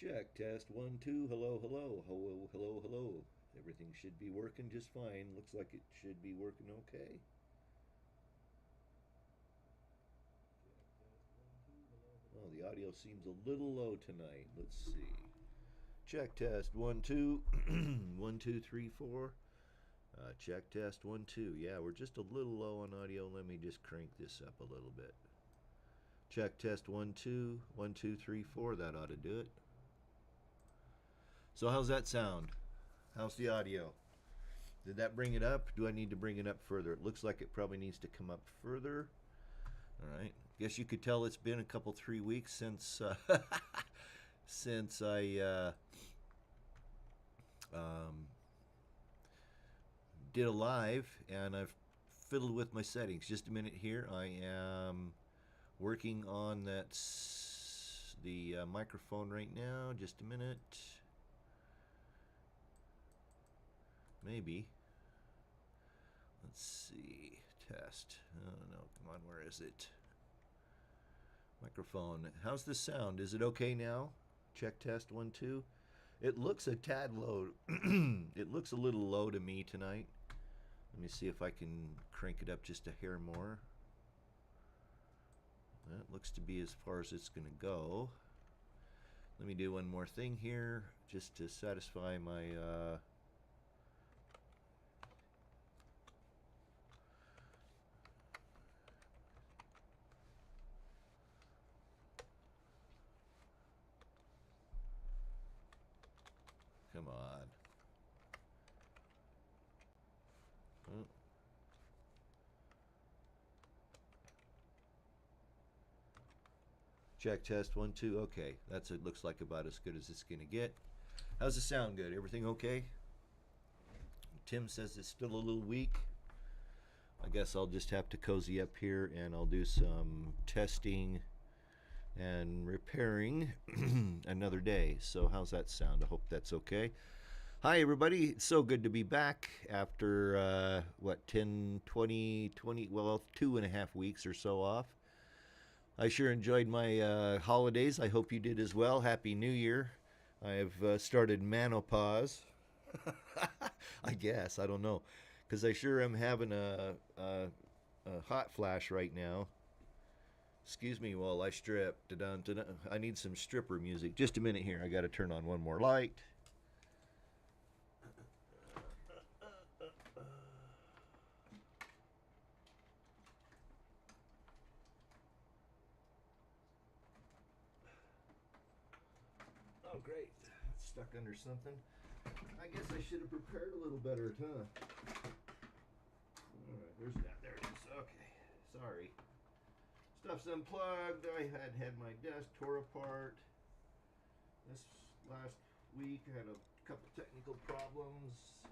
Check, test, 1, 2, hello, hello, hello, hello, hello. Everything should be working just fine. Looks like it should be working okay. Oh, the audio seems a little low tonight. Let's see. Check, test, 1, 2, 1, 2, 3, 4. Check, test, 1, 2. Yeah, we're just a little low on audio. Let me just crank this up a little bit. Check, test, 1, 2, 1, 2, 3, 4. That ought to do it. So how's that sound? How's the audio? Did that bring it up? Do I need to bring it up further? It looks like it probably needs to come up further. All right. Guess you could tell it's been a couple 3 weeks since since I did a live, and I've fiddled with my settings. Just a minute here. I am working on the microphone right now. Just a minute. Maybe. Let's see. Test. Oh no, come on, where is it? Microphone. How's the sound? Is it okay now? Check, test, 1, 2. It looks a tad low. It looks a little low to me tonight. Let me see if I can crank it up just a hair more. That looks to be as far as it's going to go. Let me do one more thing here just to satisfy my come on. Oh. Check, test, 1, 2. Okay, it looks like about as good as it's gonna get. How's the sound? Good? Everything okay? Tim says it's still a little weak. I guess I'll just have to cozy up here and I'll do some testing and repairing another day. So how's that sound? I hope that's okay. Hi everybody, it's so good to be back after 10, 20, 20, well, 2.5 weeks or so off. I sure enjoyed my holidays. I hope you did as well. Happy New Year. I have started menopause. I guess, I don't know, because I sure am having a hot flash right now. Excuse me while I strip. Da-dun, da-dun. I need some stripper music. Just a minute here. I got to turn on one more light. Oh, great. It's stuck under something. I guess I should have prepared a little better, huh? All right, there's that. There it is. Okay. Sorry. Stuff's unplugged. I had my desk tore apart. This last week I had a couple technical problems. I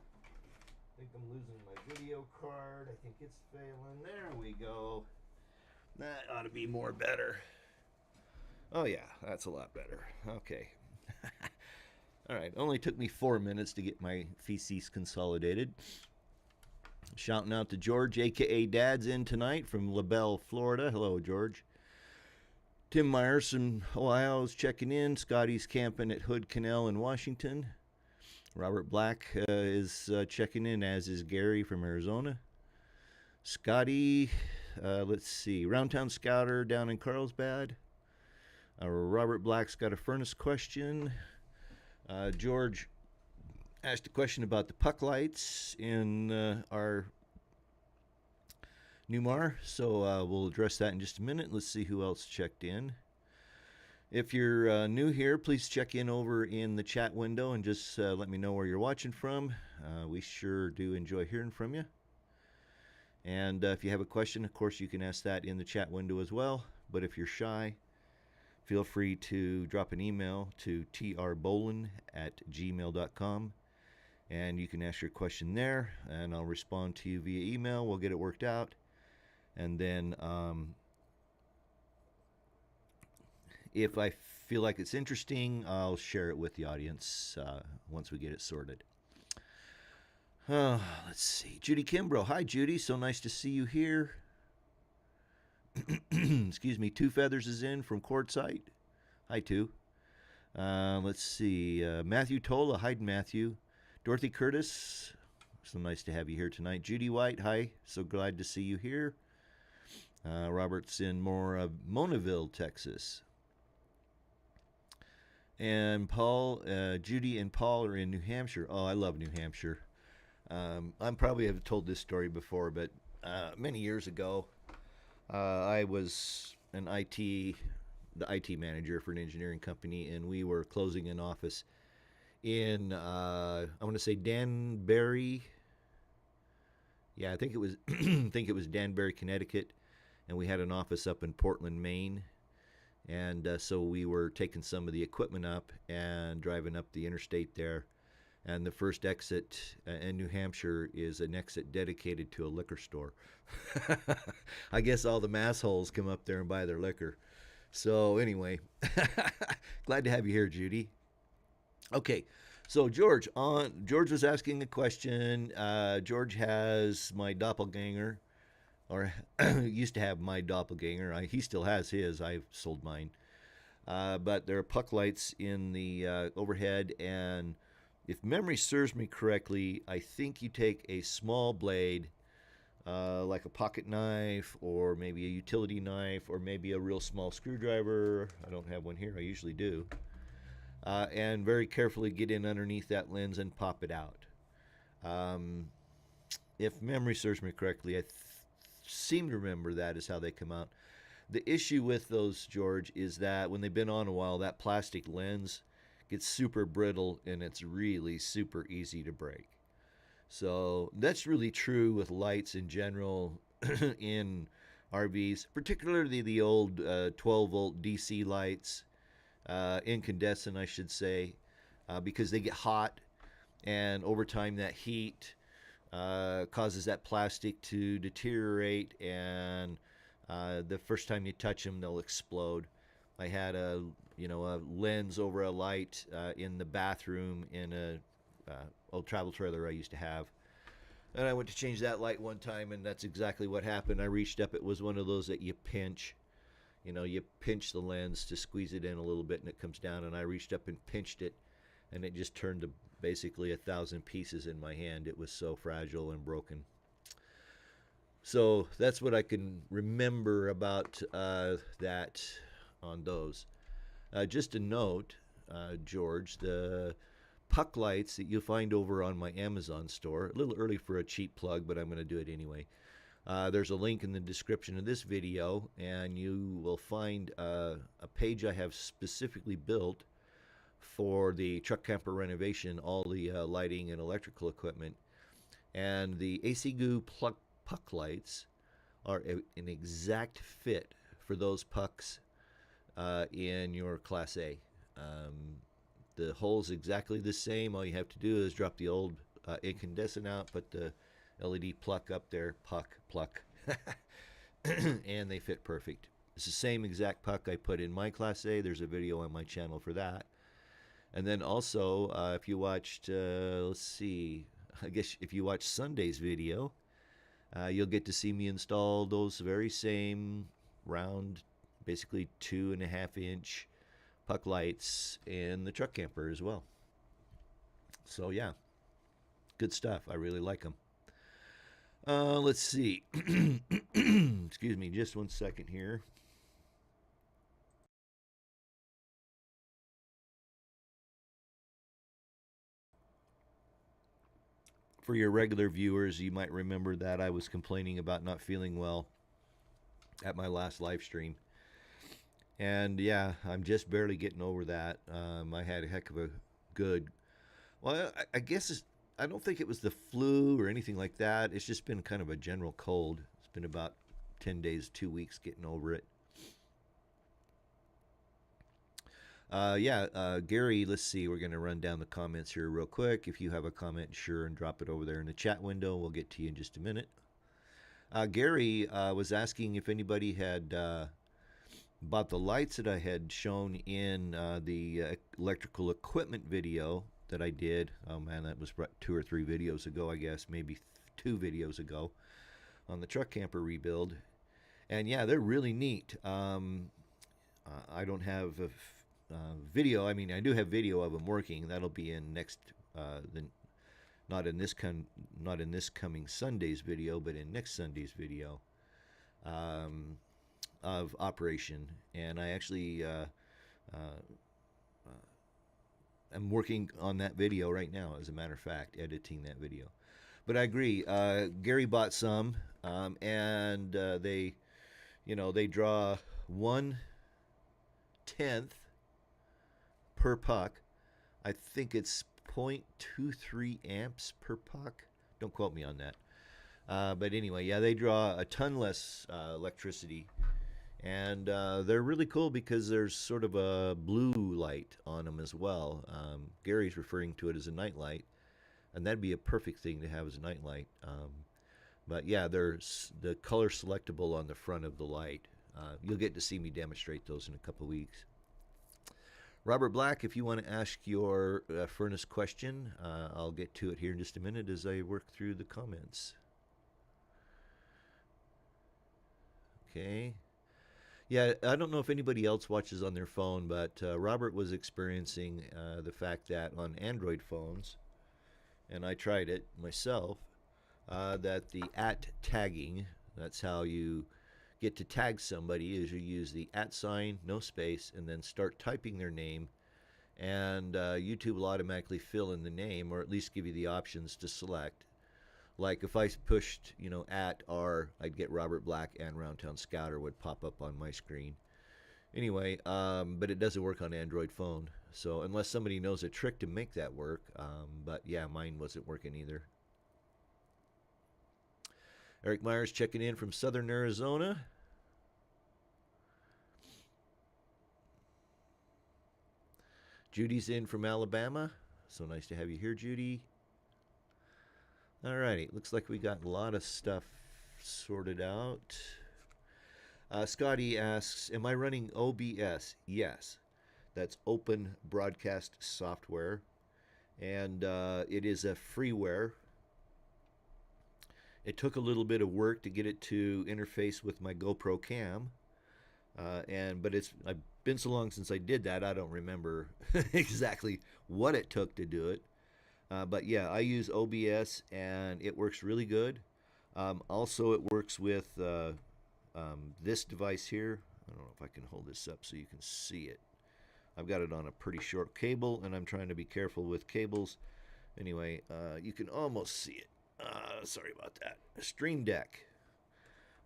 think I'm losing my video card. I think it's failing. There we go. That ought to be more better. Oh yeah, that's a lot better. Okay. All right. Only took me 4 minutes to get my feces consolidated. Shouting out to George, a.k.a. Dad's in tonight from LaBelle, Florida. Hello, George. Tim Myers from Ohio is checking in. Scotty's camping at Hood Canal in Washington. Robert Black is checking in, as is Gary from Arizona. Scotty, let's see, Roundtown Scouter down in Carlsbad. Robert Black's got a furnace question. George asked a question about the puck lights in our Newmar, so we'll address that in just a minute. Let's see who else checked in. If you're new here, please check in over in the chat window and just let me know where you're watching from. We sure do enjoy hearing from you. And if you have a question, of course, you can ask that in the chat window as well. But if you're shy, feel free to drop an email to trbolin@gmail.com. And you can ask your question there, and I'll respond to you via email. We'll get it worked out. And then if I feel like it's interesting, I'll share it with the audience once we get it sorted. Let's see. Judy Kimbrough. Hi, Judy. So nice to see you here. Excuse me. Two Feathers is in from Quartzsite. Hi, Two. Let's see. Matthew Tola, hi Matthew. Dorothy Curtis, so nice to have you here tonight. Judy White, hi. So glad to see you here. Robert's in more of Monaville, Texas. And Paul, Judy and Paul are in New Hampshire. Oh, I love New Hampshire. I probably have told this story before, but many years ago, I was the IT manager for an engineering company, and we were closing an office in, I want to say Danbury. Yeah, I think it was, I think it was Danbury, Connecticut, and we had an office up in Portland, Maine. And so we were taking some of the equipment up and driving up the interstate there. And the first exit in New Hampshire is an exit dedicated to a liquor store. I guess all the massholes come up there and buy their liquor. So anyway, glad to have you here, Judy. Okay, so George was asking a question. George has my doppelganger, or used to have my doppelganger. He still has his. I've sold mine. But there are puck lights in the overhead, and if memory serves me correctly, I think you take a small blade, like a pocket knife, or maybe a utility knife, or maybe a real small screwdriver. I don't have one here. I usually do. And very carefully get in underneath that lens and pop it out. If memory serves me correctly, I seem to remember that is how they come out. The issue with those, George, is that when they've been on a while, that plastic lens gets super brittle and it's really super easy to break. So that's really true with lights in general in RVs, particularly the old 12-volt DC lights, incandescent, I should say, because they get hot, and over time that heat causes that plastic to deteriorate, and the first time you touch them, they'll explode. I had a lens over a light in the bathroom in a old travel trailer I used to have, and I went to change that light one time, and that's exactly what happened. I reached up. It was one of those that you pinch. You pinch the lens to squeeze it in a little bit, and it comes down. And I reached up and pinched it, and it just turned to basically 1,000 pieces in my hand. It was so fragile and broken. So that's what I can remember about that on those. Just a note, George, the puck lights that you'll find over on my Amazon store, a little early for a cheap plug, but I'm going to do it anyway. There's a link in the description of this video, and you will find a page I have specifically built for the truck camper renovation, all the lighting and electrical equipment. And the AC Goo puck lights are an exact fit for those pucks in your Class A. The hole's exactly the same. All you have to do is drop the old incandescent out, put the LED plug up there, puck, and they fit perfect. It's the same exact puck I put in my Class A. There's a video on my channel for that. And then also, if you watched, let's see, I guess if you watched Sunday's video, you'll get to see me install those very same round, basically 2.5-inch puck lights in the truck camper as well. So yeah, good stuff. I really like them. Let's see. Excuse me, just one second here. For your regular viewers, you might remember that I was complaining about not feeling well at my last live stream. And yeah, I'm just barely getting over that. I had a heck of a good, well, I guess I don't think it was the flu or anything like that. It's just been kind of a general cold. It's been about 10 days, 2 weeks getting over it. Gary, let's see. We're going to run down the comments here real quick. If you have a comment, sure, and drop it over there in the chat window. We'll get to you in just a minute. Gary was asking if anybody had bought the lights that I had shown in the electrical equipment video that I did. Oh man, that was 2 or 3 videos ago, I guess, maybe 2 videos ago on the truck camper rebuild. And yeah, they're really neat. I don't have video. I mean, I do have video of them working. That'll be in next, not in this coming Sunday's video, but in next Sunday's video of operation. And I actually am working on that video right now. As a matter of fact, editing that video. But I agree. Gary bought some, and they draw 1/10 per puck. I think it's 0.23 amps per puck. Don't quote me on that. But anyway, yeah, they draw a ton less electricity. And they're really cool because there's sort of a blue light on them as well. Gary's referring to it as a night light. And that'd be a perfect thing to have as a night light. But yeah, there's the color selectable on the front of the light. You'll get to see me demonstrate those in a couple weeks. Robert Black, if you want to ask your furnace question, I'll get to it here in just a minute as I work through the comments. Okay. Yeah, I don't know if anybody else watches on their phone, but Robert was experiencing the fact that on Android phones, and I tried it myself, that the @tagging, that's how you get to tag somebody, is you use the @ no space, and then start typing their name, and YouTube will automatically fill in the name, or at least give you the options to select. Like if I pushed, @R, I'd get Robert Black and Roundtown Scouter would pop up on my screen. Anyway, but it doesn't work on Android phone. So unless somebody knows a trick to make that work, but yeah, mine wasn't working either. Eric Myers checking in from Southern Arizona. Judy's in from Alabama. So nice to have you here, Judy. Alrighty, looks like we got a lot of stuff sorted out. Scotty asks, am I running OBS? Yes. That's Open Broadcast Software. And it is a freeware. It took a little bit of work to get it to interface with my GoPro cam. But I've been so long since I did that, I don't remember exactly what it took to do it. But yeah, I use OBS and it works really good. Also, it works with this device here. I don't know if I can hold this up so you can see it. I've got it on a pretty short cable, and I'm trying to be careful with cables. Anyway, you can almost see it. Sorry about that. A Stream Deck.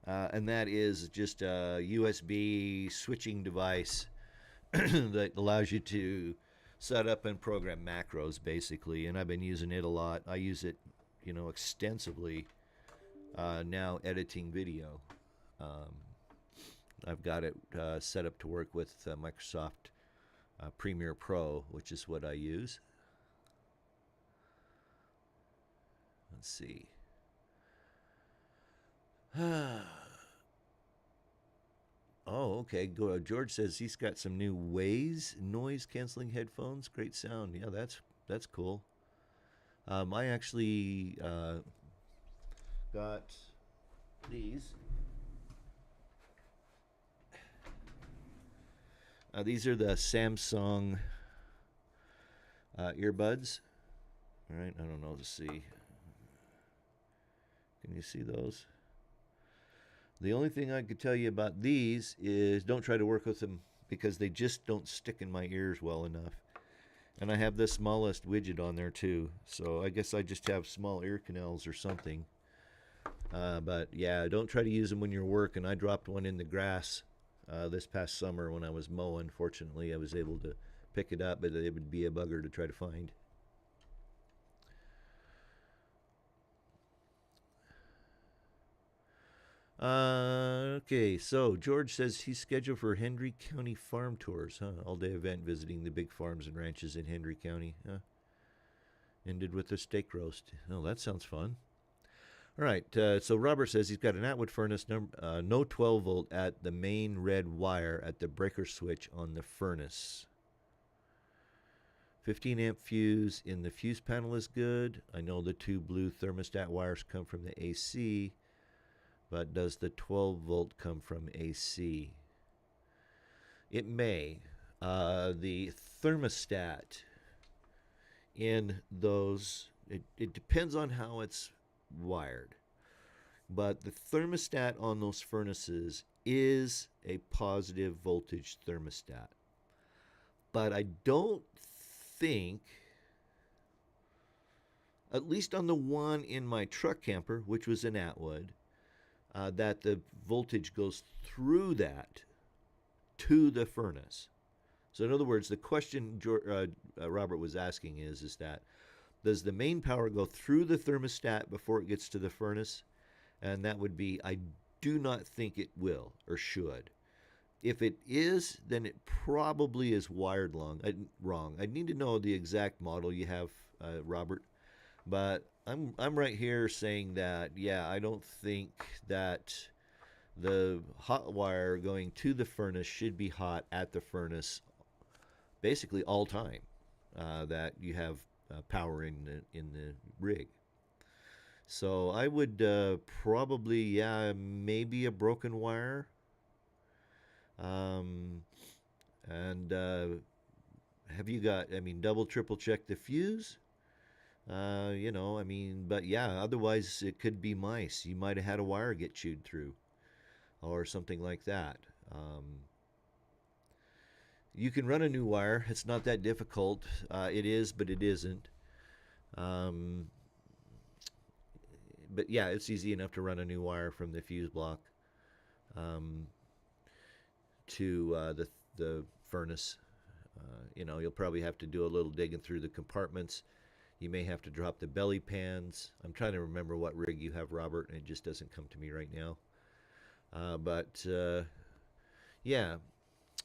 And that is just a USB switching device that allows you to set up and program macros, basically. And I've been using it a lot. I use it, extensively now editing video. I've got it set up to work with Microsoft Premiere Pro, which is what I use. Let's see. Oh, okay. George says he's got some new Waze noise canceling headphones. Great sound. Yeah, that's cool. I actually got these. These are the Samsung earbuds. All right, I don't know to see. Can you see those? The only thing I could tell you about these is don't try to work with them because they just don't stick in my ears well enough. And I have the smallest widget on there too. So I guess I just have small ear canals or something. But yeah, don't try to use them when you're working. I dropped one in the grass this past summer when I was mowing. Fortunately, I was able to pick it up, but it would be a bugger to try to find. Okay, so George says he's scheduled for Hendry County farm tours, huh? All-day event visiting the big farms and ranches in Hendry County. Ended with a steak roast. Oh, that sounds fun. All right, so Robert says he's got an Atwood furnace, no 12 volt at the main red wire at the breaker switch on the furnace. 15 amp fuse in the fuse panel is good. I know the two blue thermostat wires come from the AC, but does the 12 volt come from AC? It may. the thermostat in those, it depends on how it's wired, but the thermostat on those furnaces is a positive voltage thermostat. But I don't think, at least on the one in my truck camper, which was an Atwood, that the voltage goes through that to the furnace. So in other words, the question Robert was asking is that, does the main power go through the thermostat before it gets to the furnace? And that would be, I do not think it will or should. If it is, then it probably is wired wrong. I need to know the exact model you have, Robert. But I'm right here saying that, yeah, I don't think that the hot wire going to the furnace should be hot at the furnace basically all time that you have power in the rig. So I would probably, yeah, maybe a broken wire. And have you got, I mean, double, triple check the fuse? You know, I mean, but yeah, otherwise it could be mice. You might have had a wire get chewed through or something like that. You can run a new wire. It's not that difficult. It is, but it isn't. But yeah, it's easy enough to run a new wire from the fuse block to the furnace. You know, you'll probably have to do a little digging through the compartments. You may have to drop the belly pans. I'm trying to remember what rig you have, Robert, and it just doesn't come to me right now. But yeah.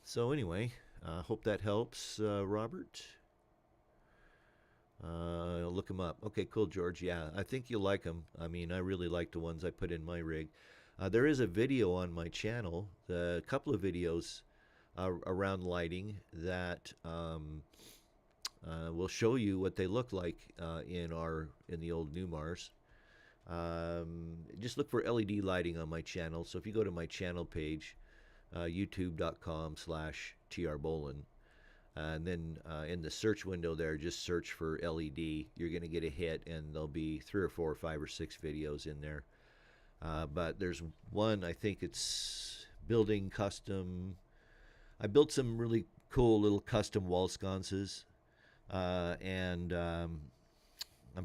So anyway, hope that helps, Robert. Look them up. Okay, cool, George. Yeah, I think you'll like them. I mean, I really like the ones I put in my rig. There is a video on my channel, a couple of videos around lighting that will show you what they look like in the old Newmars. Just look for LED lighting on my channel. So if you go to my channel page, youtube.com/trbolin, and then in the search window there, just search for LED. You're going to get a hit, and there'll be 3 or 4 or 5 or 6 videos in there. But there's one, I think it's building custom. I built some really cool little custom wall sconces, and I'm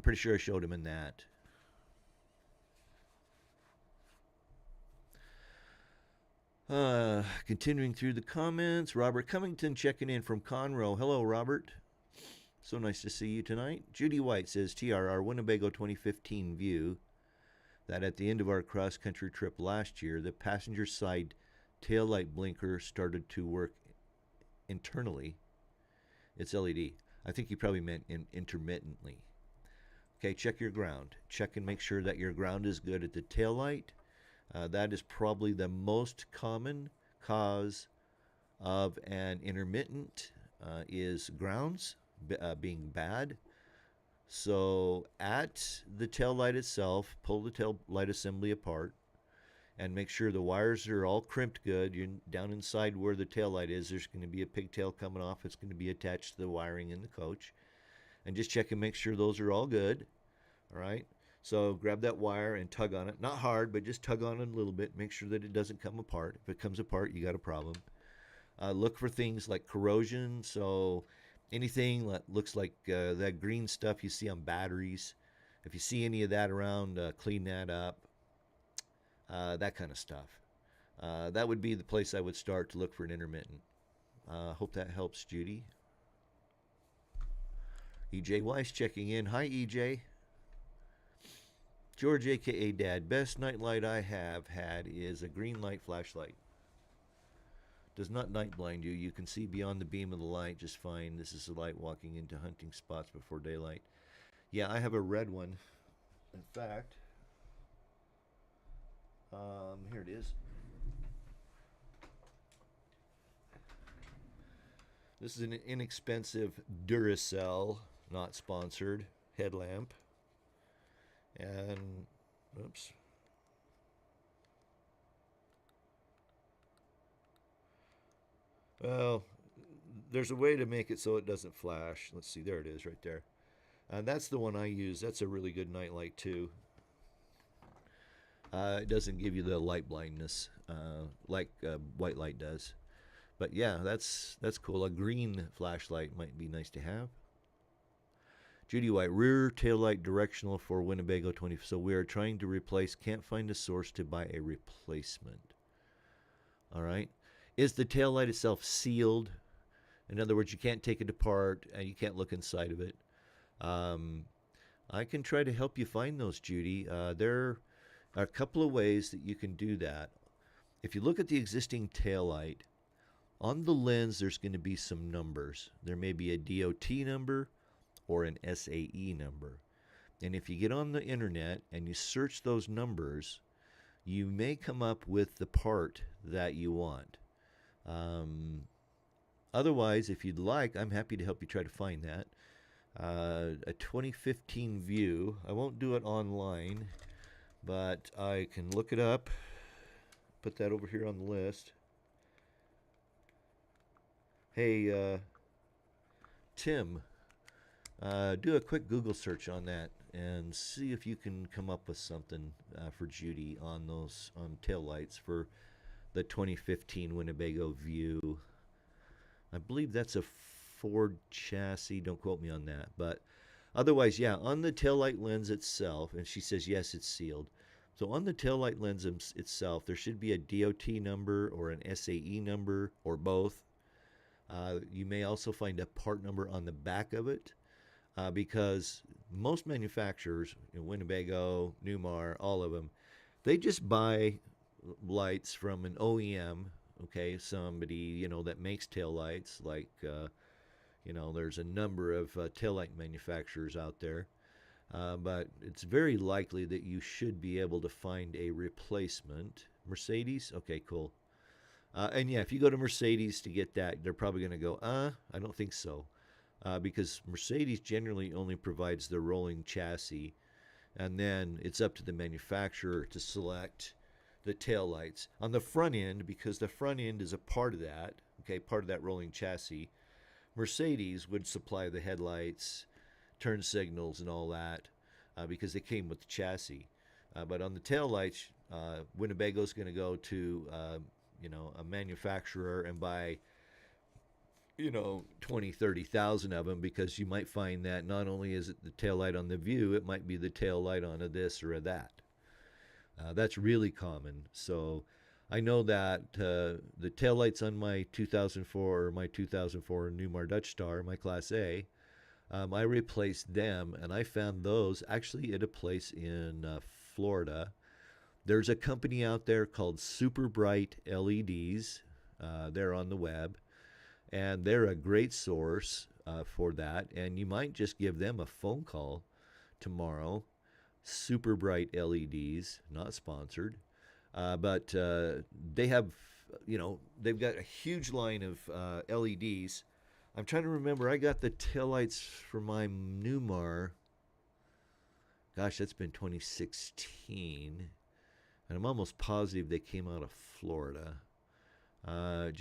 pretty sure I showed him in that. Continuing through the comments, Robert Cummington checking in from Conroe. Hello, Robert. So nice to see you tonight. Judy White says, TRR Winnebago 2015 view that at the end of our cross-country trip last year, the passenger side taillight blinker started to work internally. It's LED. I think you probably meant intermittently. Okay, check your ground. Check and make sure that your ground is good at the taillight. That is probably the most common cause of an intermittent is grounds being bad. So at the tail light itself, pull the tail light assembly apart and make sure the wires are all crimped good. You're down inside where the tail light is. There's going to be a pigtail coming off. It's going to be attached to the wiring in the coach. And just check and make sure those are all good. All right. So grab that wire and tug on it. Not hard, but just tug on it a little bit. Make sure that it doesn't come apart. If it comes apart, you got a problem. Look for things like corrosion. So anything that looks like that green stuff you see on batteries, if you see any of that around, clean that up. That kind of stuff. That would be the place I would start to look for an intermittent. Hope that helps, Judy. EJ Weiss checking in. Hi, EJ. George, a.k.a. Dad. Best nightlight I have had is a green light flashlight. Does not night blind you. You can see beyond the beam of the light just fine. This is a light walking into hunting spots before daylight. Yeah, I have a red one. In fact, here it is. This is an inexpensive Duracell, not sponsored, headlamp. And, oops. Well, there's a way to make it so it doesn't flash. Let's see, there it is right there. And that's the one I use. That's a really good night light too. It doesn't give you the light blindness like white light does. But yeah, that's cool. A green flashlight might be nice to have. Judy White, rear taillight directional for Winnebago 20. So we are trying to replace, can't find a source to buy a replacement. All right. Is the taillight itself sealed? In other words, you can't take it apart and you can't look inside of it. I can try to help you find those, Judy. There are a couple of ways that you can do that. If you look at the existing taillight, on the lens there's going to be some numbers. There may be a DOT number or an SAE number. And if you get on the internet and you search those numbers, you may come up with the part that you want. Otherwise, if you'd like, I'm happy to help you try to find that. A 2015 view. I won't do it online, but I can look it up. Put that over here on the list. Hey, Tim, do a quick Google search on that and see if you can come up with something for Judy on those taillights for the 2015 Winnebago View. I believe that's a Ford chassis. Don't quote me on that. But otherwise, yeah, on the taillight lens itself, and she says, yes, it's sealed. So on the taillight lens itself, there should be a DOT number or an SAE number or both. You may also find a part number on the back of it because most manufacturers, Winnebago, Newmar, all of them, they just buy lights from an OEM, okay, somebody, that makes taillights. Like, there's a number of taillight manufacturers out there. But it's very likely that you should be able to find a replacement. Mercedes? Okay, cool. And yeah, if you go to Mercedes to get that, they're probably going to go, I don't think so. Because Mercedes generally only provides the rolling chassis. And then it's up to the manufacturer to select the taillights. On the front end, because the front end is a part of that, okay, part of that rolling chassis, Mercedes would supply the headlights, turn signals, and all that because they came with the chassis. But on the taillights, Winnebago's going to go to a manufacturer and buy 20, 30,000 of them, because you might find that not only is it the taillight on the View, it might be the taillight on a this or a that. That's really common. So I know that the taillights on my 2004 Newmar Dutch Star, my Class A, I replaced them, and I found those actually at a place in Florida. There's a company out there called Super Bright LEDs. They're on the web, and they're a great source for that. And you might just give them a phone call tomorrow. Super Bright LEDs, not sponsored, but they have, they've got a huge line of LEDs. I'm trying to remember. I got the taillights for my Newmar. Gosh, that's been 2016. And I'm almost positive they came out of Florida. I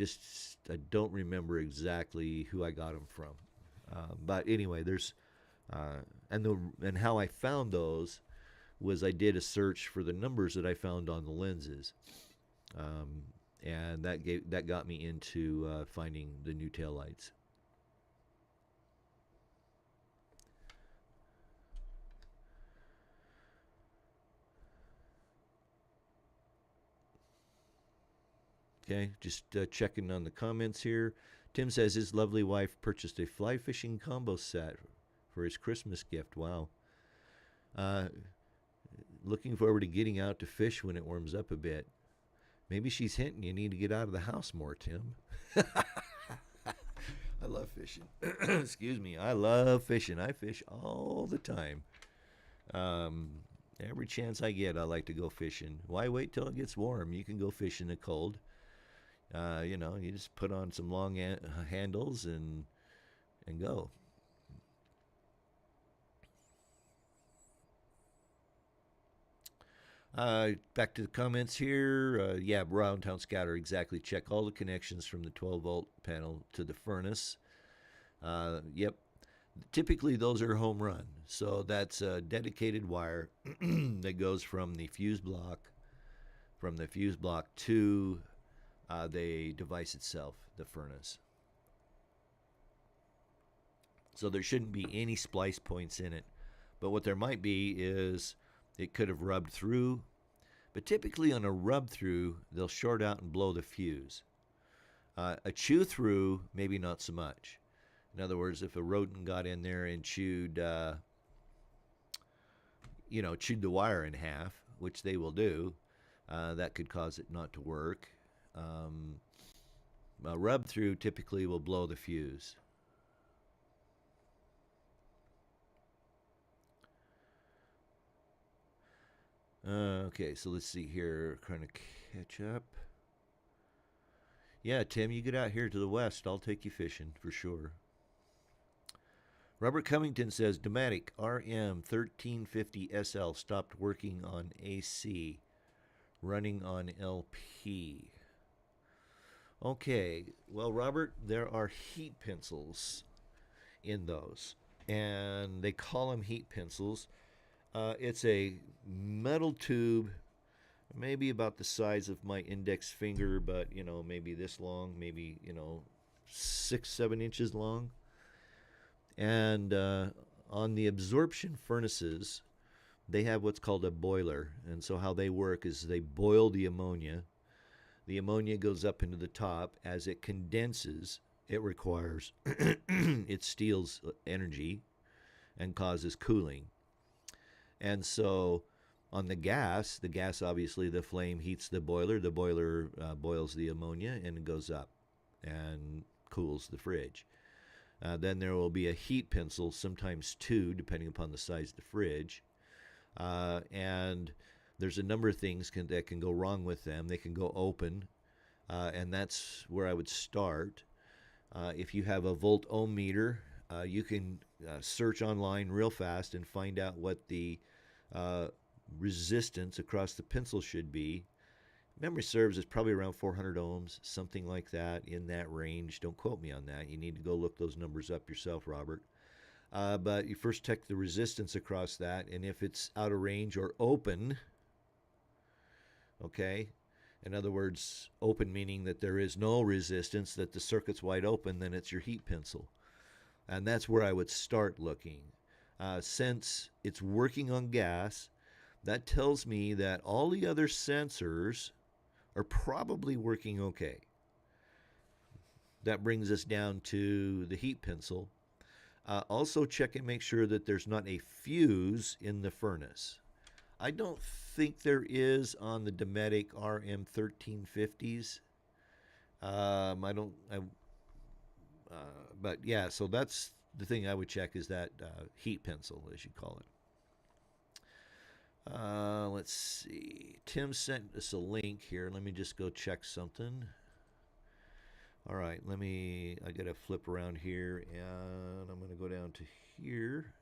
don't remember exactly who I got them from. But anyway, there's, and how I found those was I did a search for the numbers that I found on the lenses. And that got me into finding the new taillights. Okay, just checking on the comments here. Tim says his lovely wife purchased a fly fishing combo set for his Christmas gift. Wow. Looking forward to getting out to fish when it warms up a bit. Maybe she's hinting you need to get out of the house more, Tim. I love fishing. Excuse me. I love fishing. I fish all the time. Every chance I get, I like to go fishing. Why wait till it gets warm? You can go fish in the cold. You just put on some long handles and go. Back to the comments here. Yeah, round town scatter, exactly. Check all the connections from the 12-volt panel to the furnace. Yep. Typically, those are home run. So that's a dedicated wire that goes from the fuse block to the device itself, the furnace. So there shouldn't be any splice points in it. But what there might be is it could have rubbed through. But typically on a rub through, they'll short out and blow the fuse. A chew through, maybe not so much. In other words, if a rodent got in there and chewed the wire in half, which they will do, that could cause it not to work. A rub through typically will blow the fuse. Okay, so let's see here. Trying to catch up. Yeah, Tim, you get out here to the west. I'll take you fishing for sure. Robert Cummington says Domatic RM1350SL stopped working on AC, running on LP. Okay, well, Robert, there are heat pencils in those, and they call them heat pencils. It's a metal tube, maybe about the size of my index finger, but maybe this long, maybe 6-7 inches long. And on the absorption furnaces, they have what's called a boiler. And so how they work is they boil the ammonia. The ammonia goes up into the top. As it condenses, it requires, it steals energy and causes cooling. And so on the gas obviously, the flame heats the boiler boils the ammonia and it goes up and cools the fridge. Then there will be a heat pencil, sometimes two, depending upon the size of the fridge. And there's a number of things that can go wrong with them. They can go open, and that's where I would start. If you have a volt ohm meter, you can search online real fast and find out what the resistance across the pencil should be. Memory serves is probably around 400 ohms, something like that, in that range. Don't quote me on that. You need to go look those numbers up yourself, Robert. But you first check the resistance across that, and if it's out of range or open, okay, in other words, open meaning that there is no resistance, that the circuit's wide open, then it's your heat pencil. And that's where I would start looking. Since it's working on gas, that tells me that all the other sensors are probably working okay. That brings us down to the heat pencil. Also check and make sure that there's not a fuse in the furnace. I don't think there is on the Dometic RM1350s. But yeah, so that's the thing I would check, is that heat pencil, as you call it. Let's see. Tim sent us a link here. Let me just go check something. All right, I got to flip around here, and I'm going to go down to here.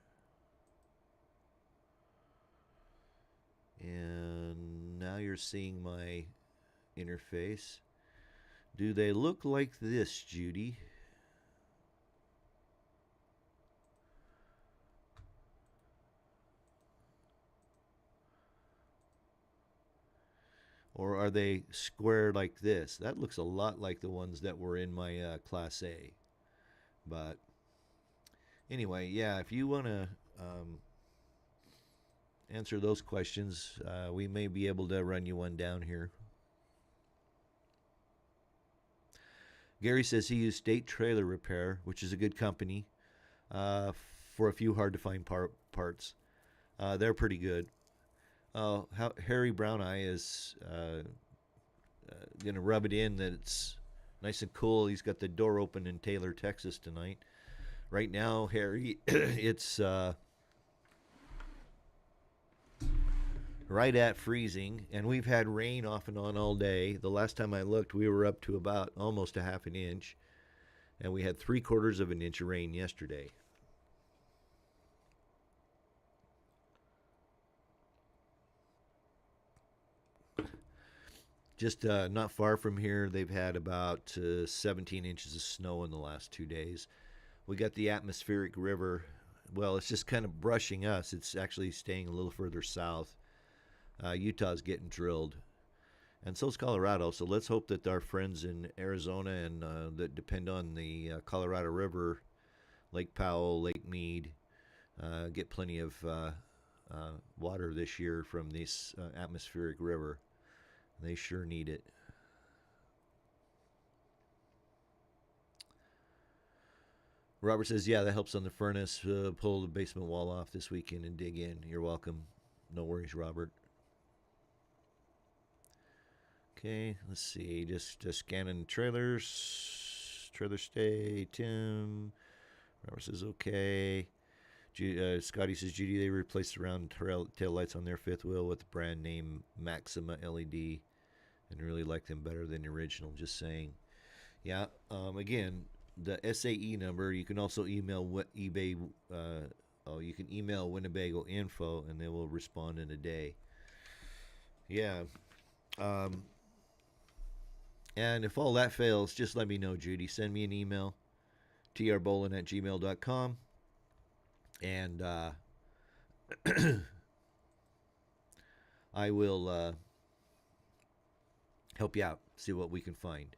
And now you're seeing my interface. Do they look like this, Judy? Or are they square like this? That looks a lot like the ones that were in my Class A. But anyway, yeah, if you want to answer those questions, we may be able to run you one down here. Gary says he used State Trailer Repair, which is a good company, for a few hard-to-find parts. They're pretty good. Harry Brown Eye is going to rub it in that it's nice and cool. He's got the door open in Taylor, Texas tonight. Right now, Harry, it's right at freezing, and we've had rain off and on all day. The last time I looked, we were up to about almost a half an inch, and we had 3/4 of an inch of rain yesterday. Just not far from here, they've had about 17 inches of snow in the last 2 days. We got the atmospheric river. Well, it's just kind of brushing us. It's actually staying a little further south. Utah's getting drilled, and so is Colorado. So let's hope that our friends in Arizona and that depend on the Colorado River, Lake Powell, Lake Mead, get plenty of water this year from this atmospheric river. They sure need it. Robert says, yeah, that helps on the furnace. Pull the basement wall off this weekend and dig in. You're welcome. No worries, Robert. Okay, let's see. Just scanning trailers. Trailer stay. Tim. Robert says, okay. Scotty says, Judy, they replaced the round tail lights on their fifth wheel with the brand name Maxima LED and really like them better than the original. Just saying. Yeah, again, the SAE number, you can also email eBay. You can email Winnebago info, and they will respond in a day. Yeah. And if all that fails, just let me know, Judy. Send me an email, trbolin@gmail.com, and I will help you out, see what we can find.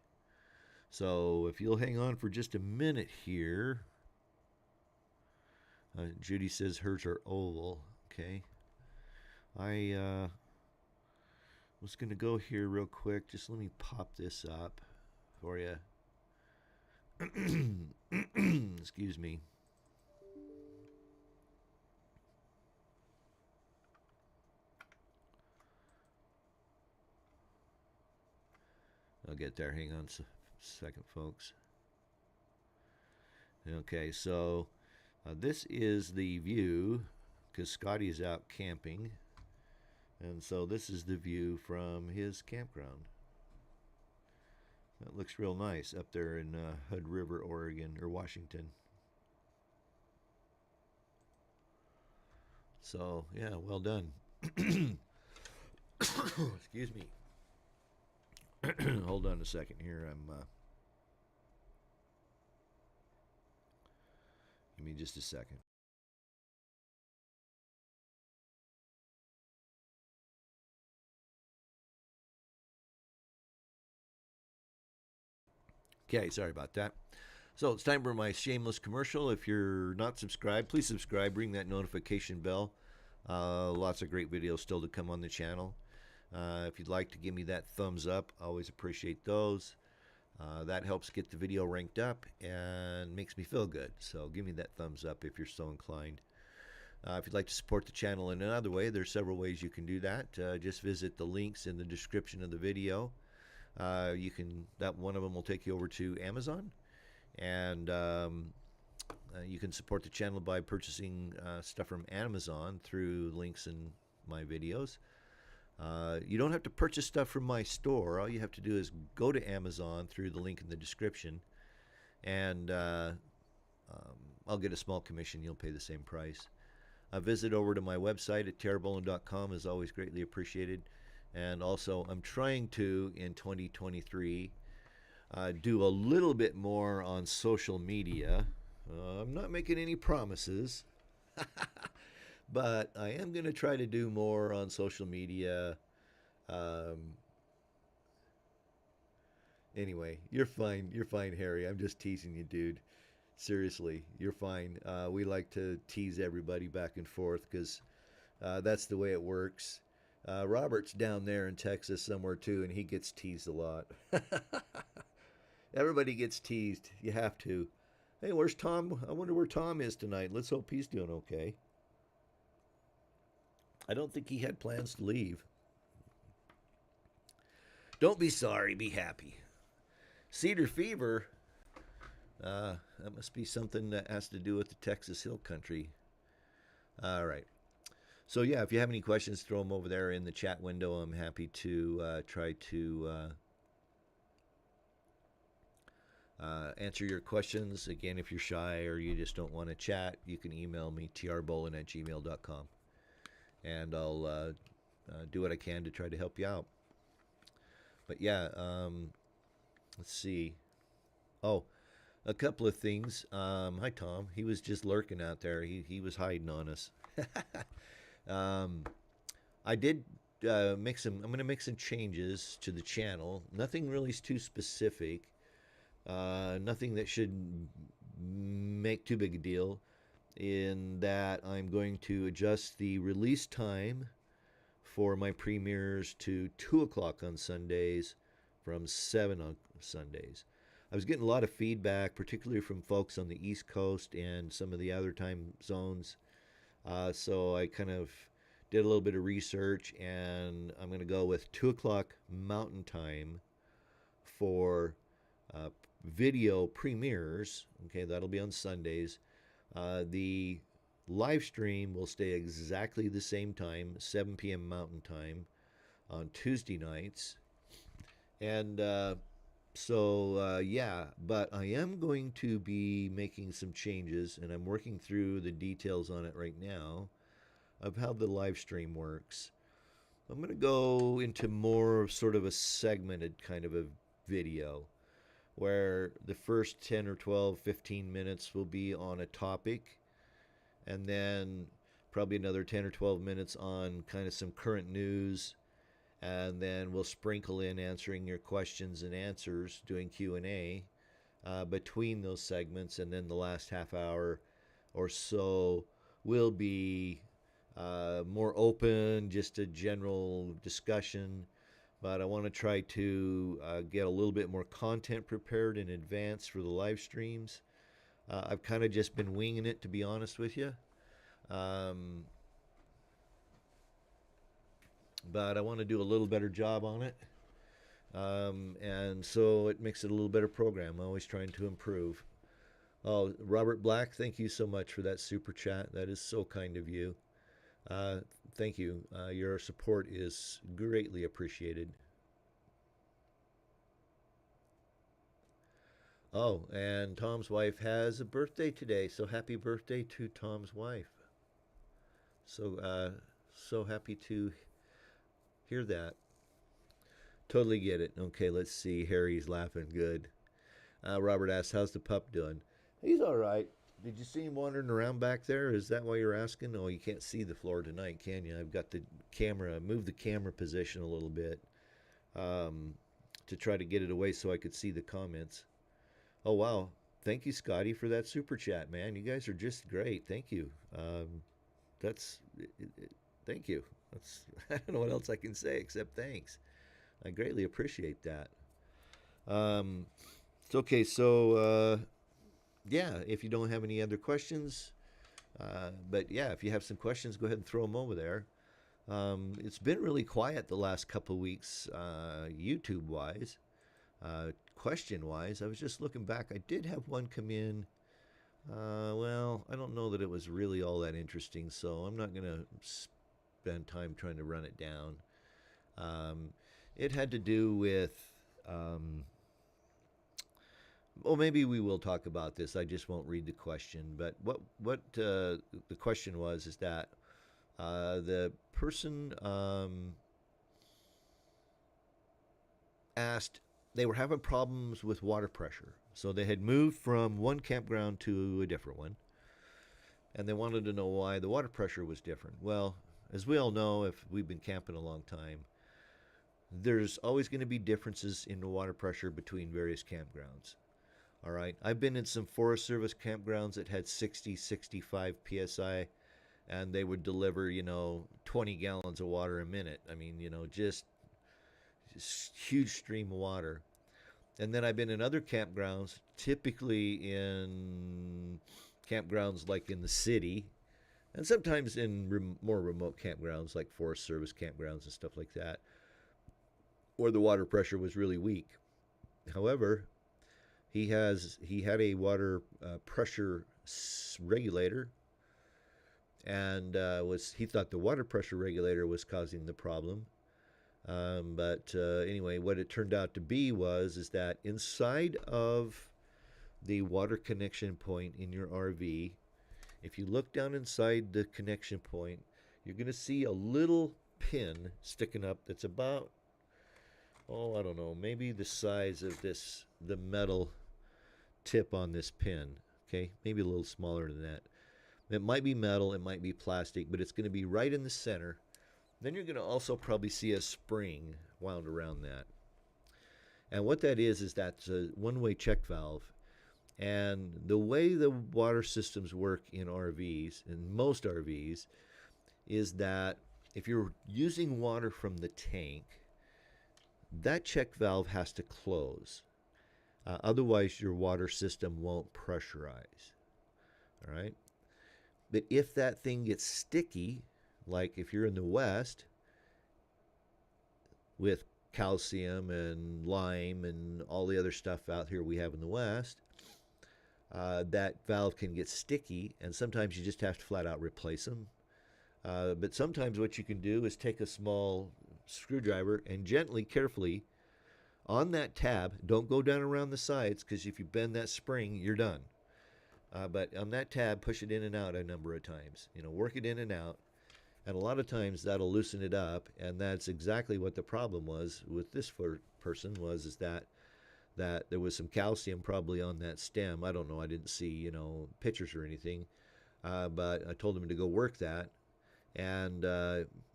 So if you'll hang on for just a minute here. Judy says hers are oval. Okay. I was going to go here real quick. Just let me pop this up for you. Excuse me. I'll get there. Hang on a second, folks. Okay, so this is the view because Scotty's out camping. And so this is the view from his campground. That looks real nice up there in Hood River, Oregon, or Washington. So, yeah, well done. Excuse me. Hold on a second here. Give me just a second. Okay, sorry about that. So it's time for my shameless commercial. If you're not subscribed, please subscribe. Ring that notification bell. Lots of great videos still to come on the channel. If you'd like to give me that thumbs up, I always appreciate those. That helps get the video ranked up and makes me feel good. So give me that thumbs up if you're so inclined. If you'd like to support the channel in another way, there's several ways you can do that. Just visit the links in the description of the video. That one of them will take you over to Amazon, and you can support the channel by purchasing stuff from Amazon through links in my videos. You don't have to purchase stuff from my store. All you have to do is go to Amazon through the link in the description, and I'll get a small commission. You'll pay the same price. Visit over to my website at terrabolin.com is always greatly appreciated. And also, I'm trying to, in 2023, do a little bit more on social media. I'm not making any promises, but I am going to try to do more on social media. Anyway, you're fine. You're fine, Harry. I'm just teasing you, dude. Seriously, you're fine. We like to tease everybody back and forth because that's the way it works. Robert's down there in Texas somewhere too, and he gets teased a lot. Everybody gets teased. You have to. Hey, where's Tom? I wonder where Tom is tonight. Let's hope he's doing okay. I don't think he had plans to leave. Don't be sorry, be happy. Cedar fever. That must be something that has to do with the Texas Hill Country. All right. So, yeah, if you have any questions, throw them over there in the chat window. I'm happy to try to answer your questions. Again, if you're shy or you just don't want to chat, you can email me, trbolin@gmail.com. And I'll do what I can to try to help you out. But yeah, let's see. Oh, a couple of things. Hi, Tom. He was just lurking out there. He was hiding on us. um, I did make some. I'm going to make some changes to the channel. Nothing really is too specific. Nothing that should make too big a deal. In that, I'm going to adjust the release time for my premieres to 2 o'clock on Sundays, from 7 on Sundays. I was getting a lot of feedback, particularly from folks on the East Coast and some of the other time zones. So I kind of did a little bit of research, and I'm going to go with 2 o'clock Mountain Time for uh, video premieres. Okay, that'll be on Sundays. The live stream will stay exactly the same time, 7 p.m. Mountain Time on Tuesday nights. And yeah, but I am going to be making some changes, and I'm working through the details on it right now of how the live stream works. I'm going to go into more of sort of a segmented kind of a video where the first 10 or 12, 15 minutes will be on a topic, and then probably another 10 or 12 minutes on kind of some current news, and then we'll sprinkle in answering your questions and answers, doing Q&A between those segments, and then the last half hour or so will be more open, just a general discussion. But I want to try to get a little bit more content prepared in advance for the live streams. I've kind of just been winging it, to be honest with you. But I want to do a little better job on it. And so it makes it a little better program. I'm always trying to improve. Oh, Robert Black, thank you so much for that super chat. That is so kind of you. Thank you. Your support is greatly appreciated. Oh, and Tom's wife has a birthday today, so happy birthday to Tom's wife. So happy to hear that. Totally get it. Okay, let's see. Harry's laughing good. Robert asks, "How's the pup doing?" He's all right. Did you see him wandering around back there? Is that why you're asking? Oh, you can't see the floor tonight, can you? I've got the camera, moved the camera position a little bit to try to get it away so I could see the comments. Oh, wow. Thank you, Scotty, for that super chat, man. You guys are just great. Thank you. That's, thank you. That's, I don't know what else I can say except thanks. I greatly appreciate that. It's okay. So, yeah, if you don't have any other questions, but yeah, if you have some questions, go ahead and throw them over there. It's been really quiet the last couple of weeks, YouTube wise, question wise. I was just looking back. I did have one come in. Well, I don't know that it was really all that interesting, so I'm not going to spend time trying to run it down. It had to do with. Well, maybe we will talk about this. I just won't read the question. But what the question was is that the person asked, they were having problems with water pressure. So they had moved from one campground to a different one, and they wanted to know why the water pressure was different. Well, as we all know, if we've been camping a long time, there's always going to be differences in the water pressure between various campgrounds. All right. I've been in some Forest Service campgrounds that had 60, 65 psi, and they would deliver, 20 gallons of water a minute. I mean, just huge stream of water. And then I've been in other campgrounds, typically in campgrounds like in the city, and sometimes in more remote campgrounds like Forest Service campgrounds and stuff like that, where the water pressure was really weak. However, he had a water pressure regulator, and he thought the water pressure regulator was causing the problem. But anyway, what it turned out to be is that inside of the water connection point in your RV, if you look down inside the connection point, you're going to see a little pin sticking up that's about oh, I don't know, maybe the size of the metal tip on this pin. Okay, maybe a little smaller than that. It might be metal, it might be plastic, but it's going to be right in the center. Then you're going to also probably see a spring wound around that. And what that is that's a one-way check valve. And the way the water systems work in RVs, in most RVs, is that if you're using water from the tank, that check valve has to close. Otherwise, your water system won't pressurize. All right? But if that thing gets sticky, like if you're in the West with calcium and lime and all the other stuff out here we have in the West, that valve can get sticky, and sometimes you just have to flat out replace them. But sometimes what you can do is take a small screwdriver and gently, carefully, on that tab, don't go down around the sides, because if you bend that spring, you're done. But on that tab, push it in and out a number of times. Work it in and out. And a lot of times that'll loosen it up, and that's exactly what the problem was with this person is that there was some calcium probably on that stem. I don't know. I didn't see, pictures or anything. But I told him to go work that, and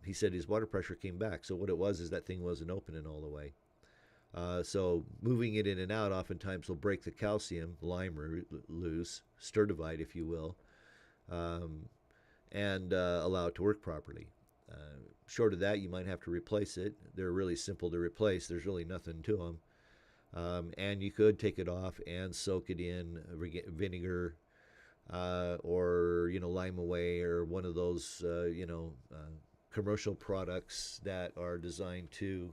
he said his water pressure came back. So what it was is that thing wasn't opening all the way. So moving it in and out oftentimes will break the calcium, lime loose, stir divide, if you will, and allow it to work properly. Short of that, you might have to replace it. They're really simple to replace. There's really nothing to them. And you could take it off and soak it in vinegar or, Lime Away or one of those, commercial products that are designed to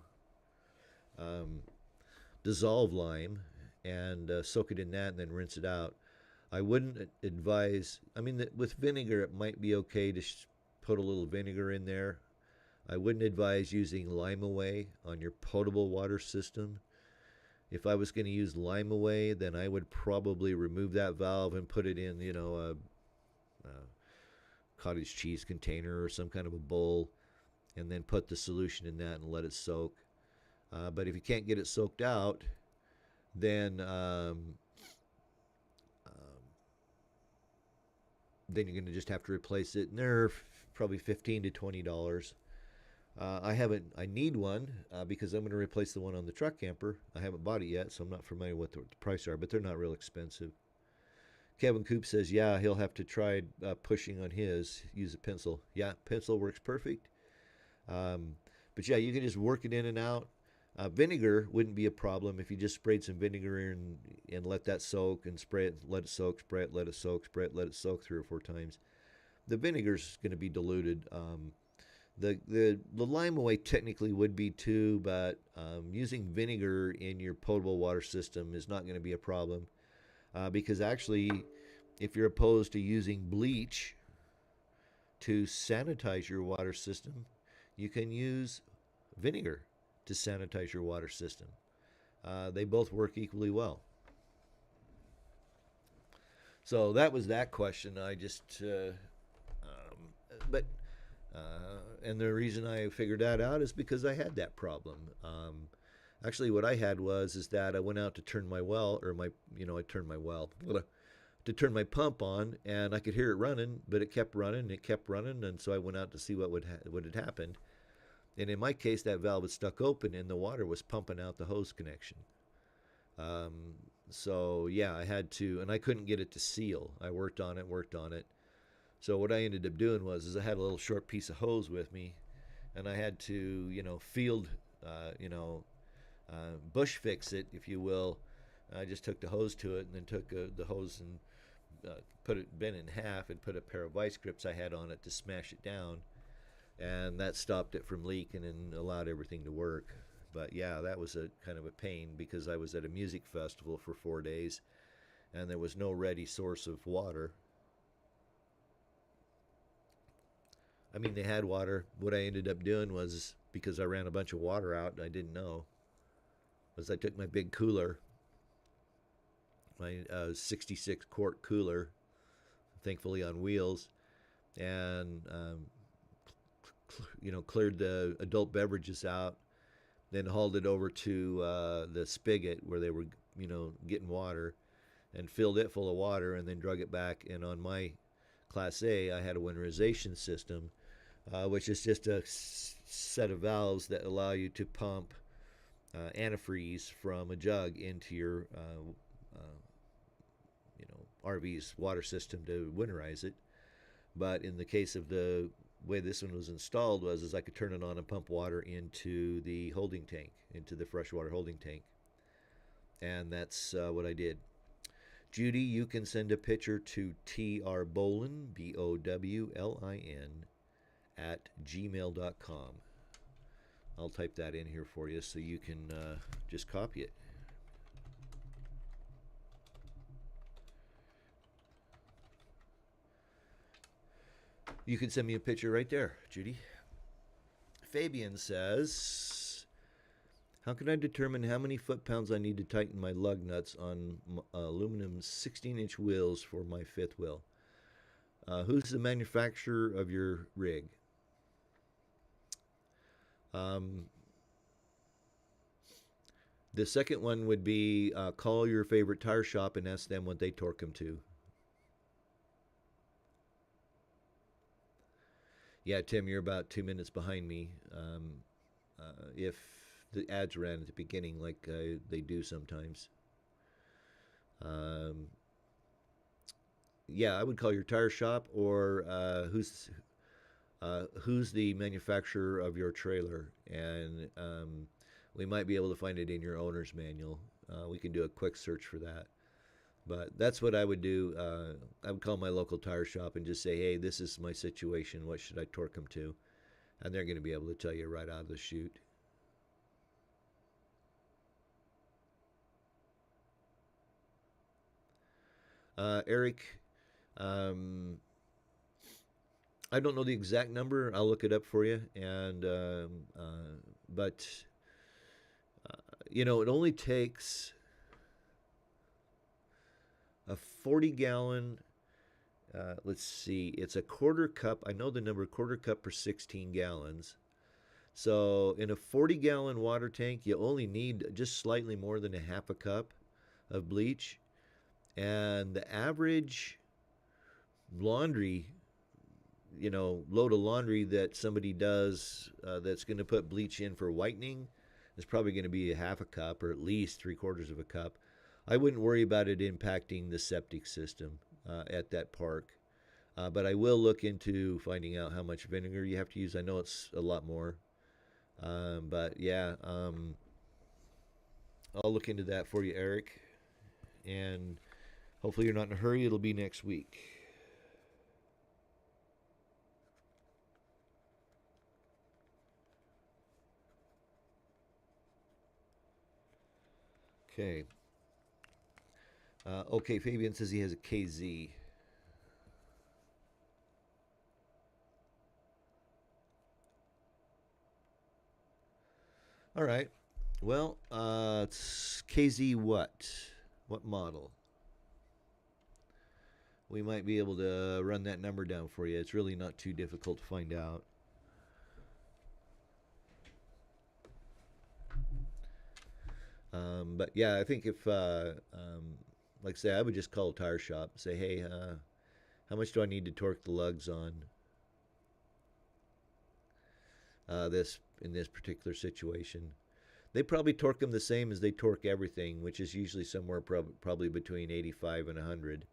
dissolve lime and soak it in that and then rinse it out. I wouldn't advise, with vinegar it might be okay to put a little vinegar in there. I wouldn't advise using Lime Away on your potable water system. If I was going to use Lime Away, then I would probably remove that valve and put it in, a cottage cheese container or some kind of a bowl, and then put the solution in that and let it soak. But if you can't get it soaked out, then you're going to just have to replace it, and they're probably $15 to $20. I need one because I'm going to replace the one on the truck camper. I haven't bought it yet, so I'm not familiar with what the price are, but they're not real expensive. Kevin Coop says, yeah, he'll have to try pushing on his, use a pencil. Yeah, pencil works perfect. But yeah, you can just work it in and out. Vinegar wouldn't be a problem if you just sprayed some vinegar in and let that soak and spray it, let it soak, spray it, let it soak, spray it, let it soak 3 or 4 times. The vinegar's going to be diluted. The Lime Away technically would be too, but using vinegar in your potable water system is not going to be a problem because actually, if you're opposed to using bleach to sanitize your water system, you can use vinegar to sanitize your water system. They both work equally well. So that was that question. I just, and the reason I figured that out is because I had that problem. Actually, what I had is that I went out to turn my well, or to turn my pump on, and I could hear it running, but it kept running, and so I went out to see what had happened. And in my case, that valve was stuck open, and the water was pumping out the hose connection. So yeah, I had to, and I couldn't get it to seal. I worked on it. So what I ended up doing was I had a little short piece of hose with me, and I had to, field, bush fix it, if you will. I just took the hose to it, and then took the hose and bent it in half, and put a pair of vice grips I had on it to smash it down, and that stopped it from leaking and allowed everything to work. But yeah, that was a kind of a pain because I was at a music festival for 4 days, and there was no ready source of water. They had water. What I ended up doing was, because I ran a bunch of water out and I didn't know, was I took my big cooler, my 66 quart cooler, thankfully on wheels, and cleared the adult beverages out, then hauled it over to the spigot where they were, getting water, and filled it full of water, and then drug it back. And on my Class A, I had a winterization system, which is just a set of valves that allow you to pump antifreeze from a jug into your RV's water system to winterize it. But in the case of the way this one was installed was I could turn it on and pump water into the holding tank, into the freshwater holding tank. And that's what I did. Judy, you can send a picture to trbowlin, BOWLIN, at gmail.com. I'll type that in here for you so you can just copy it. You can send me a picture right there, Judy. Fabian says, how can I determine how many foot-pounds I need to tighten my lug nuts on aluminum 16-inch wheels for my fifth wheel? Who's the manufacturer of your rig? The second one would be call your favorite tire shop and ask them what they torque them to. Yeah, Tim, you're about 2 minutes behind me. If the ads ran at the beginning, like they do sometimes. Yeah, I would call your tire shop, or who's the manufacturer of your trailer, and we might be able to find it in your owner's manual. We can do a quick search for that. But that's what I would do. I would call my local tire shop and just say, hey, this is my situation. What should I torque them to? And they're going to be able to tell you right out of the chute. Eric, I don't know the exact number. I'll look it up for you. And but it only takes a 40-gallon, let's see, it's a quarter cup. I know the number, quarter cup per 16 gallons. So in a 40-gallon water tank, you only need just slightly more than a half a cup of bleach. And the average laundry, load of laundry that somebody does that's going to put bleach in for whitening is probably going to be a half a cup, or at least 3/4 of a cup. I wouldn't worry about it impacting the septic system at that park. But I will look into finding out how much vinegar you have to use. I know it's a lot more. But yeah, I'll look into that for you, Eric. And hopefully you're not in a hurry. It'll be next week. Okay. Okay, Fabian says he has a KZ. All right. Well, it's KZ what? What model? We might be able to run that number down for you. It's really not too difficult to find out. But yeah, I think if, like I say, I would just call a tire shop and say, hey, how much do I need to torque the lugs on this in this particular situation? They probably torque them the same as they torque everything, which is usually somewhere probably between 85 and 100.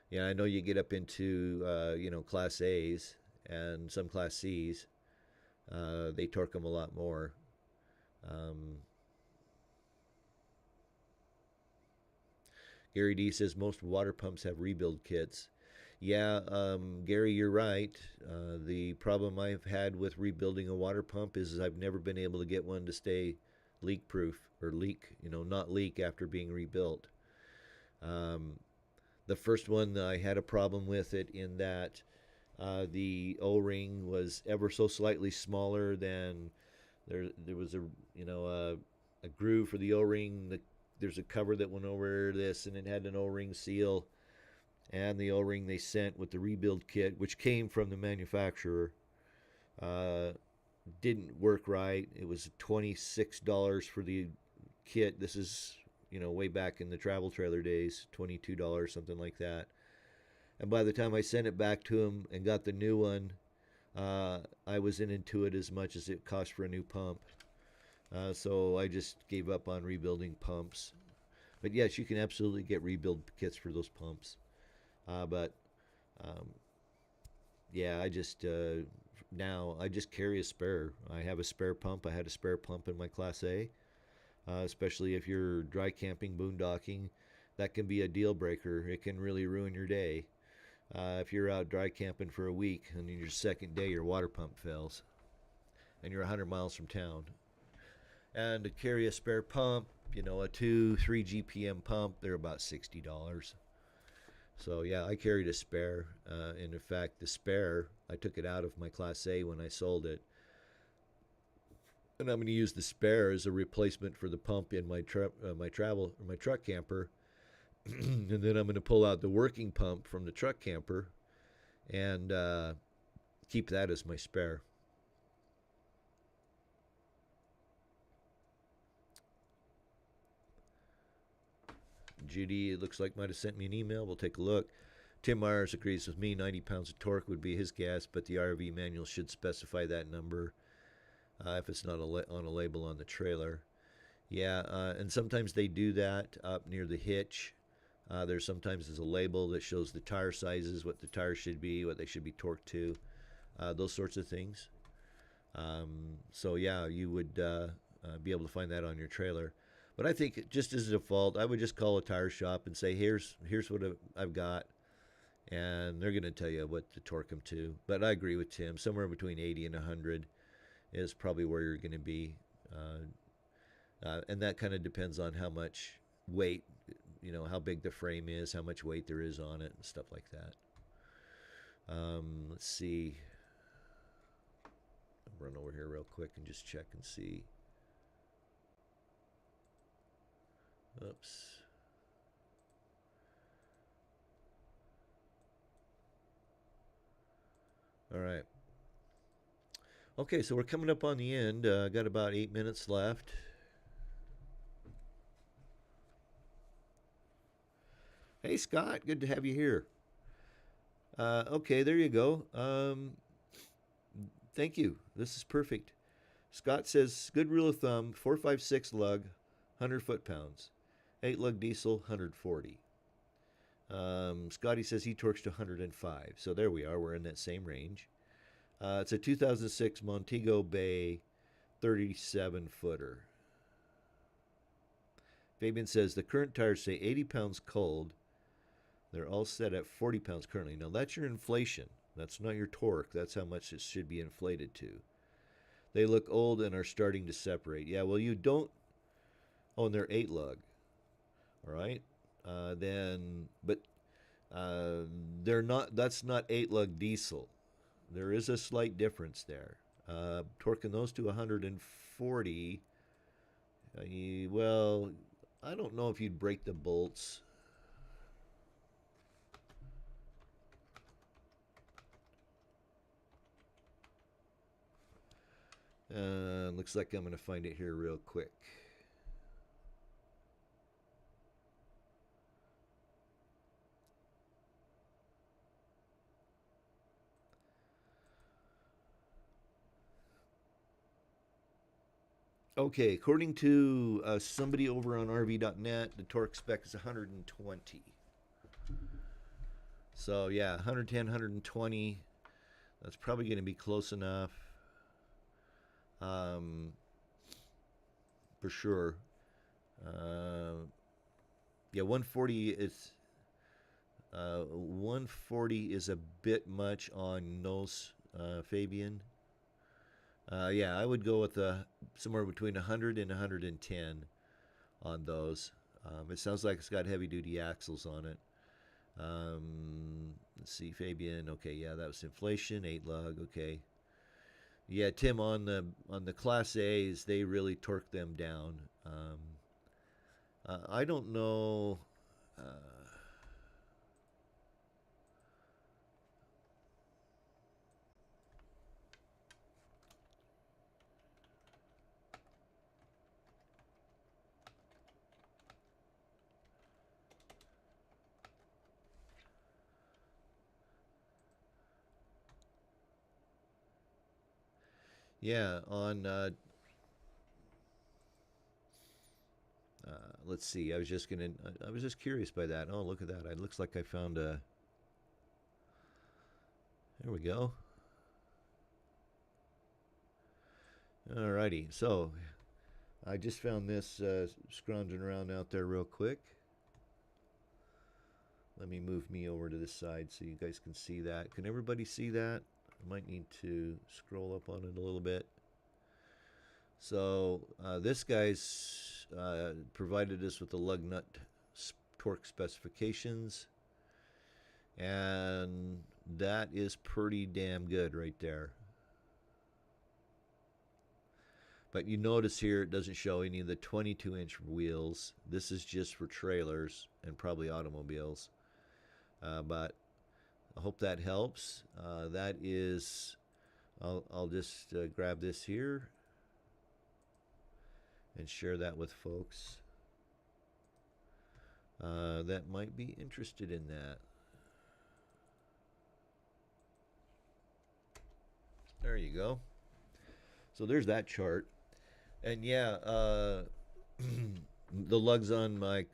Yeah, I know you get up into Class A's and some Class C's. They torque them a lot more. Gary D says most water pumps have rebuild kits. Yeah, Gary, you're right. The problem I've had with rebuilding a water pump is I've never been able to get one to stay leak proof, or not leak after being rebuilt. The first one, I had a problem with it in that the O-ring was ever so slightly smaller than there was a groove for the O-ring. There's a cover that went over this, and it had an O-ring seal. And the O-ring they sent with the rebuild kit, which came from the manufacturer, didn't work right. It was $26 for the kit. This is, way back in the travel trailer days, $22, something like that. And by the time I sent it back to him and got the new one, I wasn't into it as much as it cost for a new pump. So I just gave up on rebuilding pumps. But yes, you can absolutely get rebuild kits for those pumps. But um, yeah, now I just carry a spare. I have a spare pump. I had a spare pump in my Class A, especially if you're dry camping, boondocking. That can be a deal breaker. It can really ruin your day. If you're out dry camping for a week and in your second day your water pump fails and you're 100 miles from town, and to carry a spare pump, a 2-3 GPM pump, they're about $60. So yeah, I carried a spare. And in fact, the spare, I took it out of my Class A when I sold it, and I'm going to use the spare as a replacement for the pump in my truck camper. And then I'm going to pull out the working pump from the truck camper and keep that as my spare. Judy, it looks like, might have sent me an email. We'll take a look. Tim Myers agrees with me. 90 pounds of torque would be his guess, but the RV manual should specify that number if it's not on a label on the trailer. Yeah, and sometimes they do that up near the hitch. There's a label that shows the tire sizes, what the tires should be, what they should be torqued to, those sorts of things. So yeah, you would be able to find that on your trailer. But I think just as a default, I would just call a tire shop and say, here's what I've got, and they're going to tell you what to torque them to. But I agree with Tim. Somewhere between 80 and 100 is probably where you're going to be. And that kind of depends on how much weight, how big the frame is, how much weight there is on it, and stuff like that. Let's see. I'll run over here real quick and just check and see. Oops. All right. Okay, so we're coming up on the end. Got about 8 minutes left. Hey, Scott, good to have you here. Okay, there you go. Thank you. This is perfect. Scott says, good rule of thumb, 456 lug, 100 foot-pounds. 8 lug diesel, 140. Scotty says he torques to 105. So there we are. We're in that same range. It's a 2006 Montego Bay 37-footer. Fabian says the current tires say 80 pounds cold. They're all set at 40 pounds currently. Now, that's your inflation. That's not your torque. That's how much it should be inflated to. They look old and are starting to separate. Yeah, well, you don't... Oh, and they're 8 lug. All right? They're not... That's not 8 lug diesel. There is a slight difference there. Torquing those to 140... well, I don't know if you'd break the bolts. Looks like I'm going to find it here real quick. Okay, according to somebody over on RV.net, the torque spec is 120. So yeah, 110, 120. That's probably going to be close enough. For sure. Yeah, 140 is 140 is a bit much on nose, Fabian. Yeah, I would go with somewhere between 100 and 110 on those. It sounds like it's got heavy duty axles on it. Let's see, Fabian. Okay, yeah, that was inflation, 8 lug. Okay. Yeah, Tim, on the Class A's, they really torque them down. I don't know. Yeah, on let's see. I was just curious by that. Oh, look at that! It looks like I found a. There we go. Alrighty, so I just found this scrounging around out there real quick. Let me move me over to this side so you guys can see that. Can everybody see that? I might need to scroll up on it a little bit. So this guy's provided us with the lug nut torque specifications, and that is pretty damn good right there. But you notice here it doesn't show any of the 22-inch wheels. This is just for trailers and probably automobiles. But I hope that helps. That is, I'll just grab this here and share that with folks that might be interested in that. There you go. So there's that chart. And yeah, the lugs on my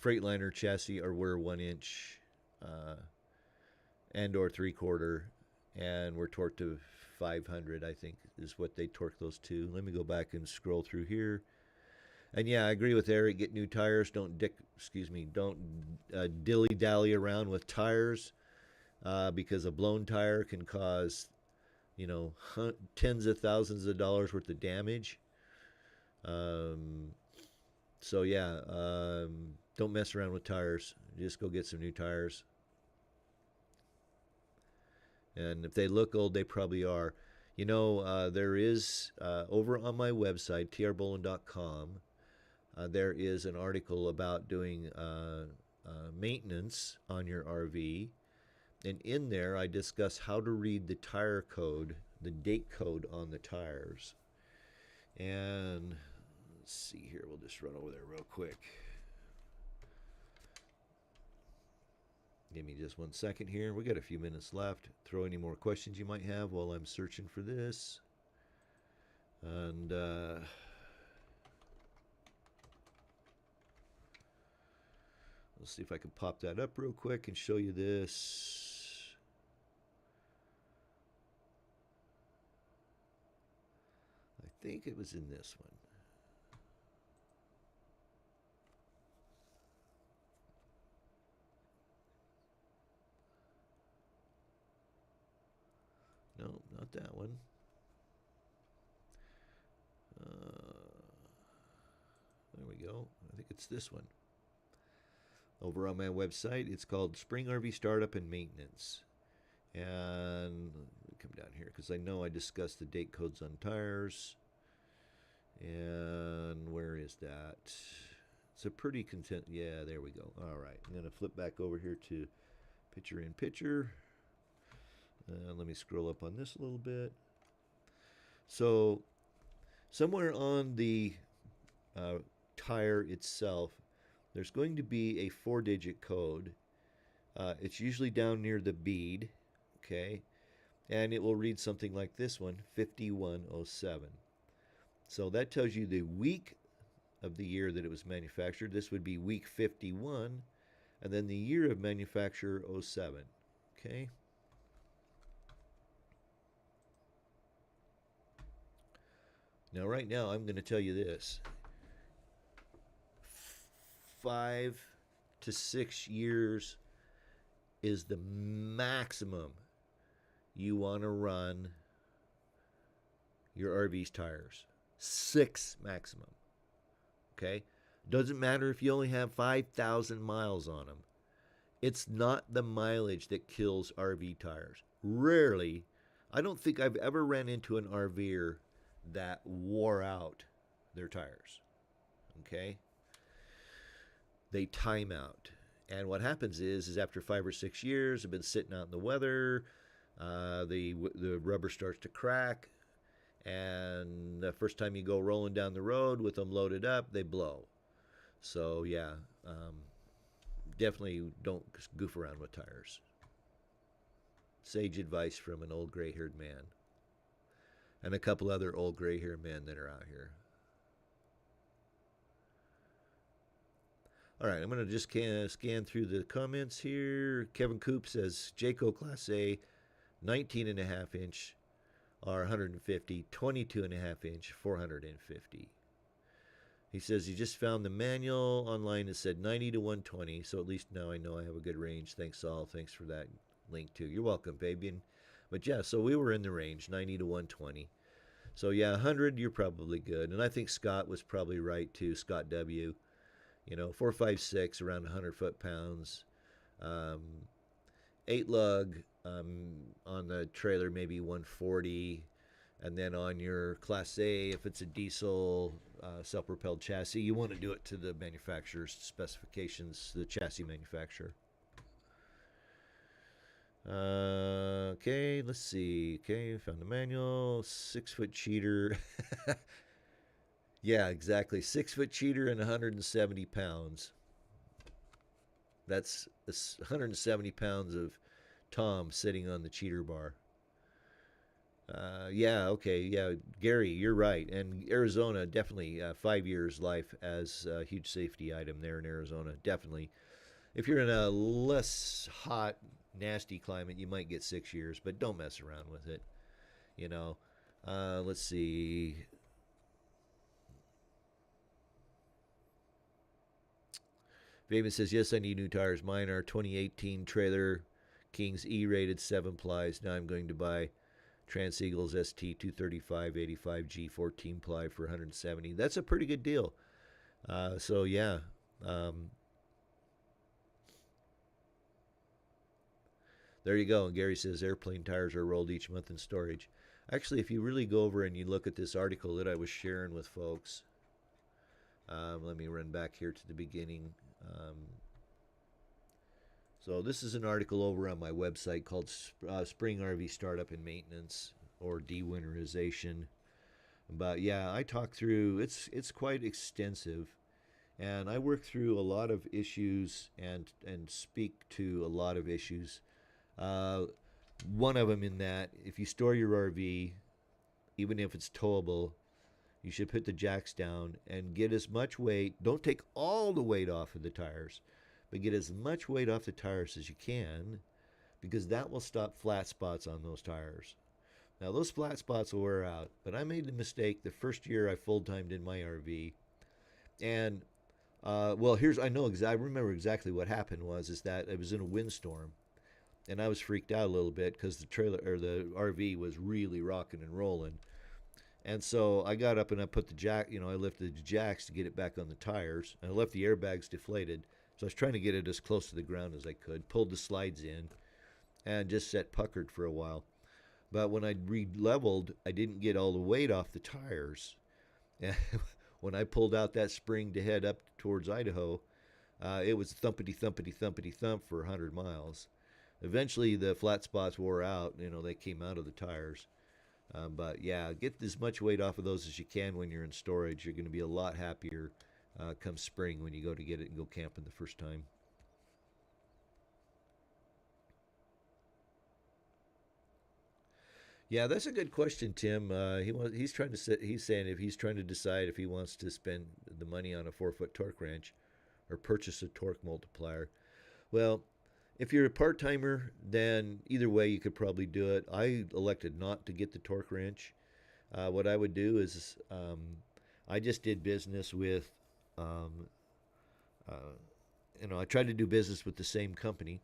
Freightliner chassis were 1-inch and or 3/4, and we're torqued to 500, I think, is what they torque those to. Let me go back and scroll through here. And yeah, I agree with Eric. Get new tires. Don't dilly dally around with tires, because a blown tire can cause, tens of thousands of dollars worth of damage. So yeah, don't mess around with tires. Just go get some new tires. And if they look old, they probably are. There is over on my website, trbolin.com, there is an article about doing maintenance on your RV. And in there, I discuss how to read the tire code, the date code on the tires. And let's see here. We'll just run over there real quick. Give me just 1 second here. We got a few minutes left. Throw any more questions you might have while I'm searching for this. And let's see if I can pop that up real quick and show you this. I think it was in this one. No, not that one. There we go. I think it's this one. Over on my website, it's called Spring RV Startup and Maintenance. And let me come down here because I know I discussed the date codes on tires. And where is that? It's a pretty content. Yeah, there we go. All right. I'm going to flip back over here to picture in picture. Let me scroll up on this a little bit. So somewhere on the tire itself, there's going to be a 4-digit code. It's usually down near the bead, okay? And it will read something like this one, 5107. So that tells you the week of the year that it was manufactured. This would be week 51, and then the year of manufacture, 07, okay? Now, right now, I'm going to tell you this. 5 to 6 years is the maximum you want to run your RV's tires. 6 maximum. Okay? Doesn't matter if you only have 5,000 miles on them. It's not the mileage that kills RV tires. Rarely, I don't think I've ever ran into an RVer that wore out their tires. Okay? They time out. And what happens is after 5 or 6 years, they've been sitting out in the weather, the rubber starts to crack, and the first time you go rolling down the road with them loaded up, they blow. So yeah, definitely don't goof around with tires. Sage advice from an old gray-haired man. and a couple other old gray hair men that are out here. All right, I'm going to just scan through the comments here. Kevin Coop says Jayco Class A, 19 and a half inch are 150, 22 and a half inch, 450. He says he just found the manual online that said 90 to 120, so at least now I know I have a good range. Thanks, all. Thanks for that link, too. You're welcome, Fabian. But yeah, so we were in the range, 90 to 120. So yeah, 100, you're probably good. And I think Scott was probably right, too, Scott W. 456, around 100 foot-pounds. 8 lug on the trailer, maybe 140. And then on your Class A, if it's a diesel self-propelled chassis, you want to do it to the manufacturer's specifications, the chassis manufacturer. Okay, let's see. Okay, found the manual. 6-foot cheater. Yeah, exactly. 6-foot cheater and 170 pounds. That's 170 pounds of Tom sitting on the cheater bar. Yeah, okay, yeah, Gary, you're right. And Arizona, definitely 5 years life as a huge safety item there in Arizona. Definitely. If you're in a less hot, nasty climate, you might get 6 years, but don't mess around with it. Let's see. Fabian says, yes, I need new tires. Mine are 2018 Trailer Kings E-rated 7 plies. Now I'm going to buy Transeagles ST 235/85G 14 ply for 170. That's a pretty good deal. So yeah. There you go. And Gary says airplane tires are rolled each month in storage. Actually, if you really go over and you look at this article that I was sharing with folks, let me run back here to the beginning. So this is an article over on my website called Spring RV Startup and Maintenance, or Dewinterization. But yeah, I talk through, it's quite extensive, and I work through a lot of issues and speak to a lot of issues. One of them in that, if you store your RV, even if it's towable, you should put the jacks down and get as much weight. Don't take all the weight off of the tires, but get as much weight off the tires as you can, because that will stop flat spots on those tires. Now, those flat spots will wear out, but I made the mistake the first year I full-timed in my RV. And, I remember exactly what happened is that I was in a windstorm, and I was freaked out a little bit because the RV was really rocking and rolling. And so I got up and I put I lifted the jacks to get it back on the tires, and I left the airbags deflated. So I was trying to get it as close to the ground as I could, pulled the slides in, and just sat puckered for a while. But when I re-leveled, I didn't get all the weight off the tires. And when I pulled out that spring to head up towards Idaho, it was thumpity, thumpity, thumpity, thump for 100 miles. Eventually, the flat spots wore out. They came out of the tires. But yeah, get as much weight off of those as you can when you're in storage. You're going to be a lot happier come spring when you go to get it and go camping the first time. Yeah, that's a good question, Tim. He's saying if he's trying to decide if he wants to spend the money on a 4-foot torque wrench or purchase a torque multiplier. Well, if you're a part-timer, then either way you could probably do it. I elected not to get the torque wrench. What I would do is I just did business with, I tried to do business with the same company.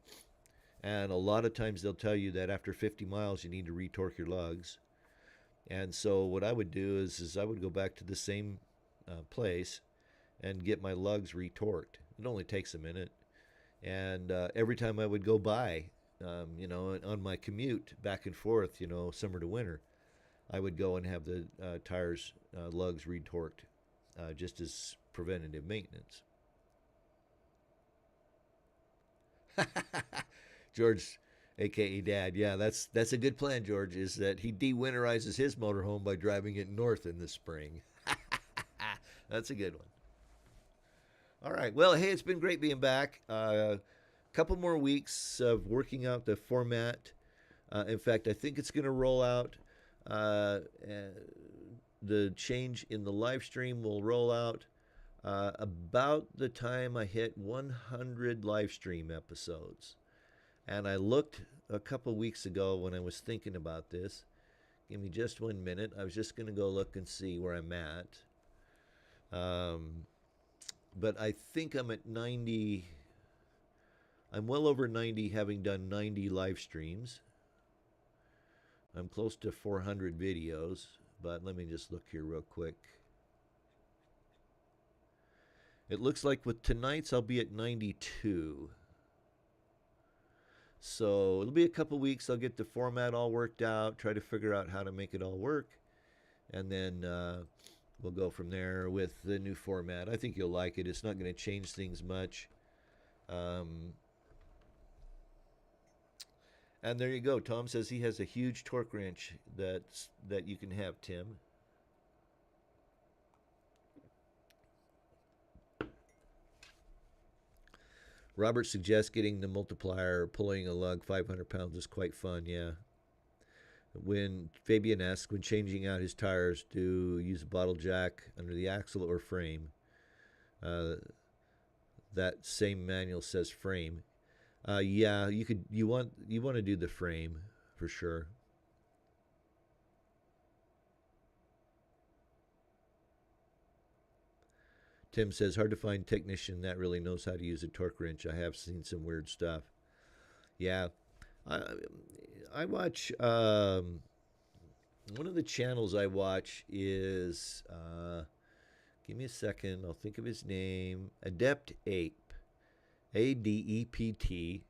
And a lot of times they'll tell you that after 50 miles you need to retorque your lugs. And so what I would do is I would go back to the same place and get my lugs retorqued. It only takes a minute. And every time I would go by, on my commute back and forth, summer to winter, I would go and have the tires, lugs retorqued, just as preventative maintenance. George, a.k.a. Dad, yeah, that's a good plan, George, is that he de-winterizes his motorhome by driving it north in the spring. That's a good one. All right. Well, hey, it's been great being back. Couple more weeks of working out the format. In fact, I think it's going to roll out The change in the live stream will roll out about the time I hit 100 live stream episodes. And I looked a couple weeks ago when I was thinking about this. Give me just 1 minute. I was just going to go look and see where I'm at. But I think I'm at 90. I'm well over 90, having done 90 live streams. I'm close to 400 videos, but let me just look here real quick. It looks like with tonight's, I'll be at 92. So it'll be a couple weeks. I'll get the format all worked out, try to figure out how to make it all work, and then we'll go from there with the new format. I think you'll like it. It's not going to change things much. And there you go. Tom says he has a huge torque wrench that you can have, Tim. Robert suggests getting the multiplier, pulling a lug 500 pounds is quite fun, yeah. When Fabian asks, when changing out his tires, do use a bottle jack under the axle or frame? That same manual says frame. Yeah, you want to do the frame for sure. Tim says, hard to find technician that really knows how to use a torque wrench. I have seen some weird stuff. Yeah, I watch, one of the channels I watch is, give me a second, I'll think of his name, Adept Ape, ADEPT,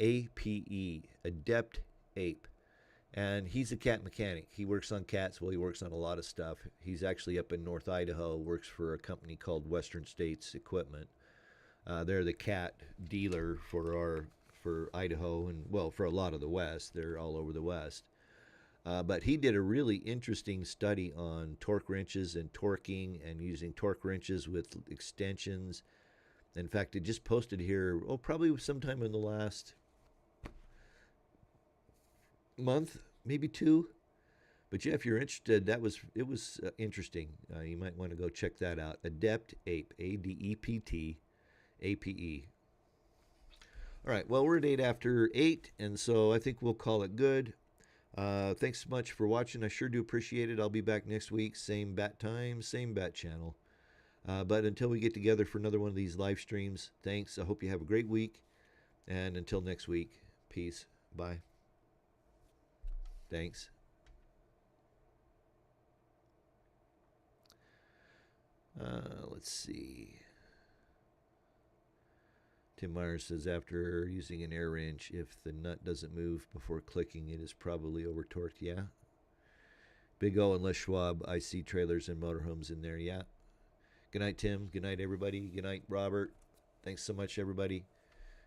APE, Adept Ape. And he's a cat mechanic. He works on cats. Well, he works on a lot of stuff. He's actually up in North Idaho, works for a company called Western States Equipment. They're the cat dealer for Idaho and, well, for a lot of the West. They're all over the West. But he did a really interesting study on torque wrenches and torquing and using torque wrenches with extensions. In fact, it just posted here, probably sometime in the last month, maybe 2. But yeah, if you're interested, it was interesting. You might want to go check that out. Adept Ape, ADEPT, APE. All right, well, we're at 8 after 8, and so I think we'll call it good. Thanks so much for watching. I sure do appreciate it. I'll be back next week, same bat time, same bat channel. But until we get together for another one of these live streams, thanks. I hope you have a great week. And until next week, peace. Bye. Thanks. Let's see. Tim Myers says, after using an air wrench, if the nut doesn't move before clicking, it is probably over-torqued. Yeah. Big O and Les Schwab, I see trailers and motorhomes in there. Yeah. Good night, Tim. Good night, everybody. Good night, Robert. Thanks so much, everybody.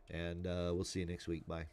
And we'll see you next week. Bye.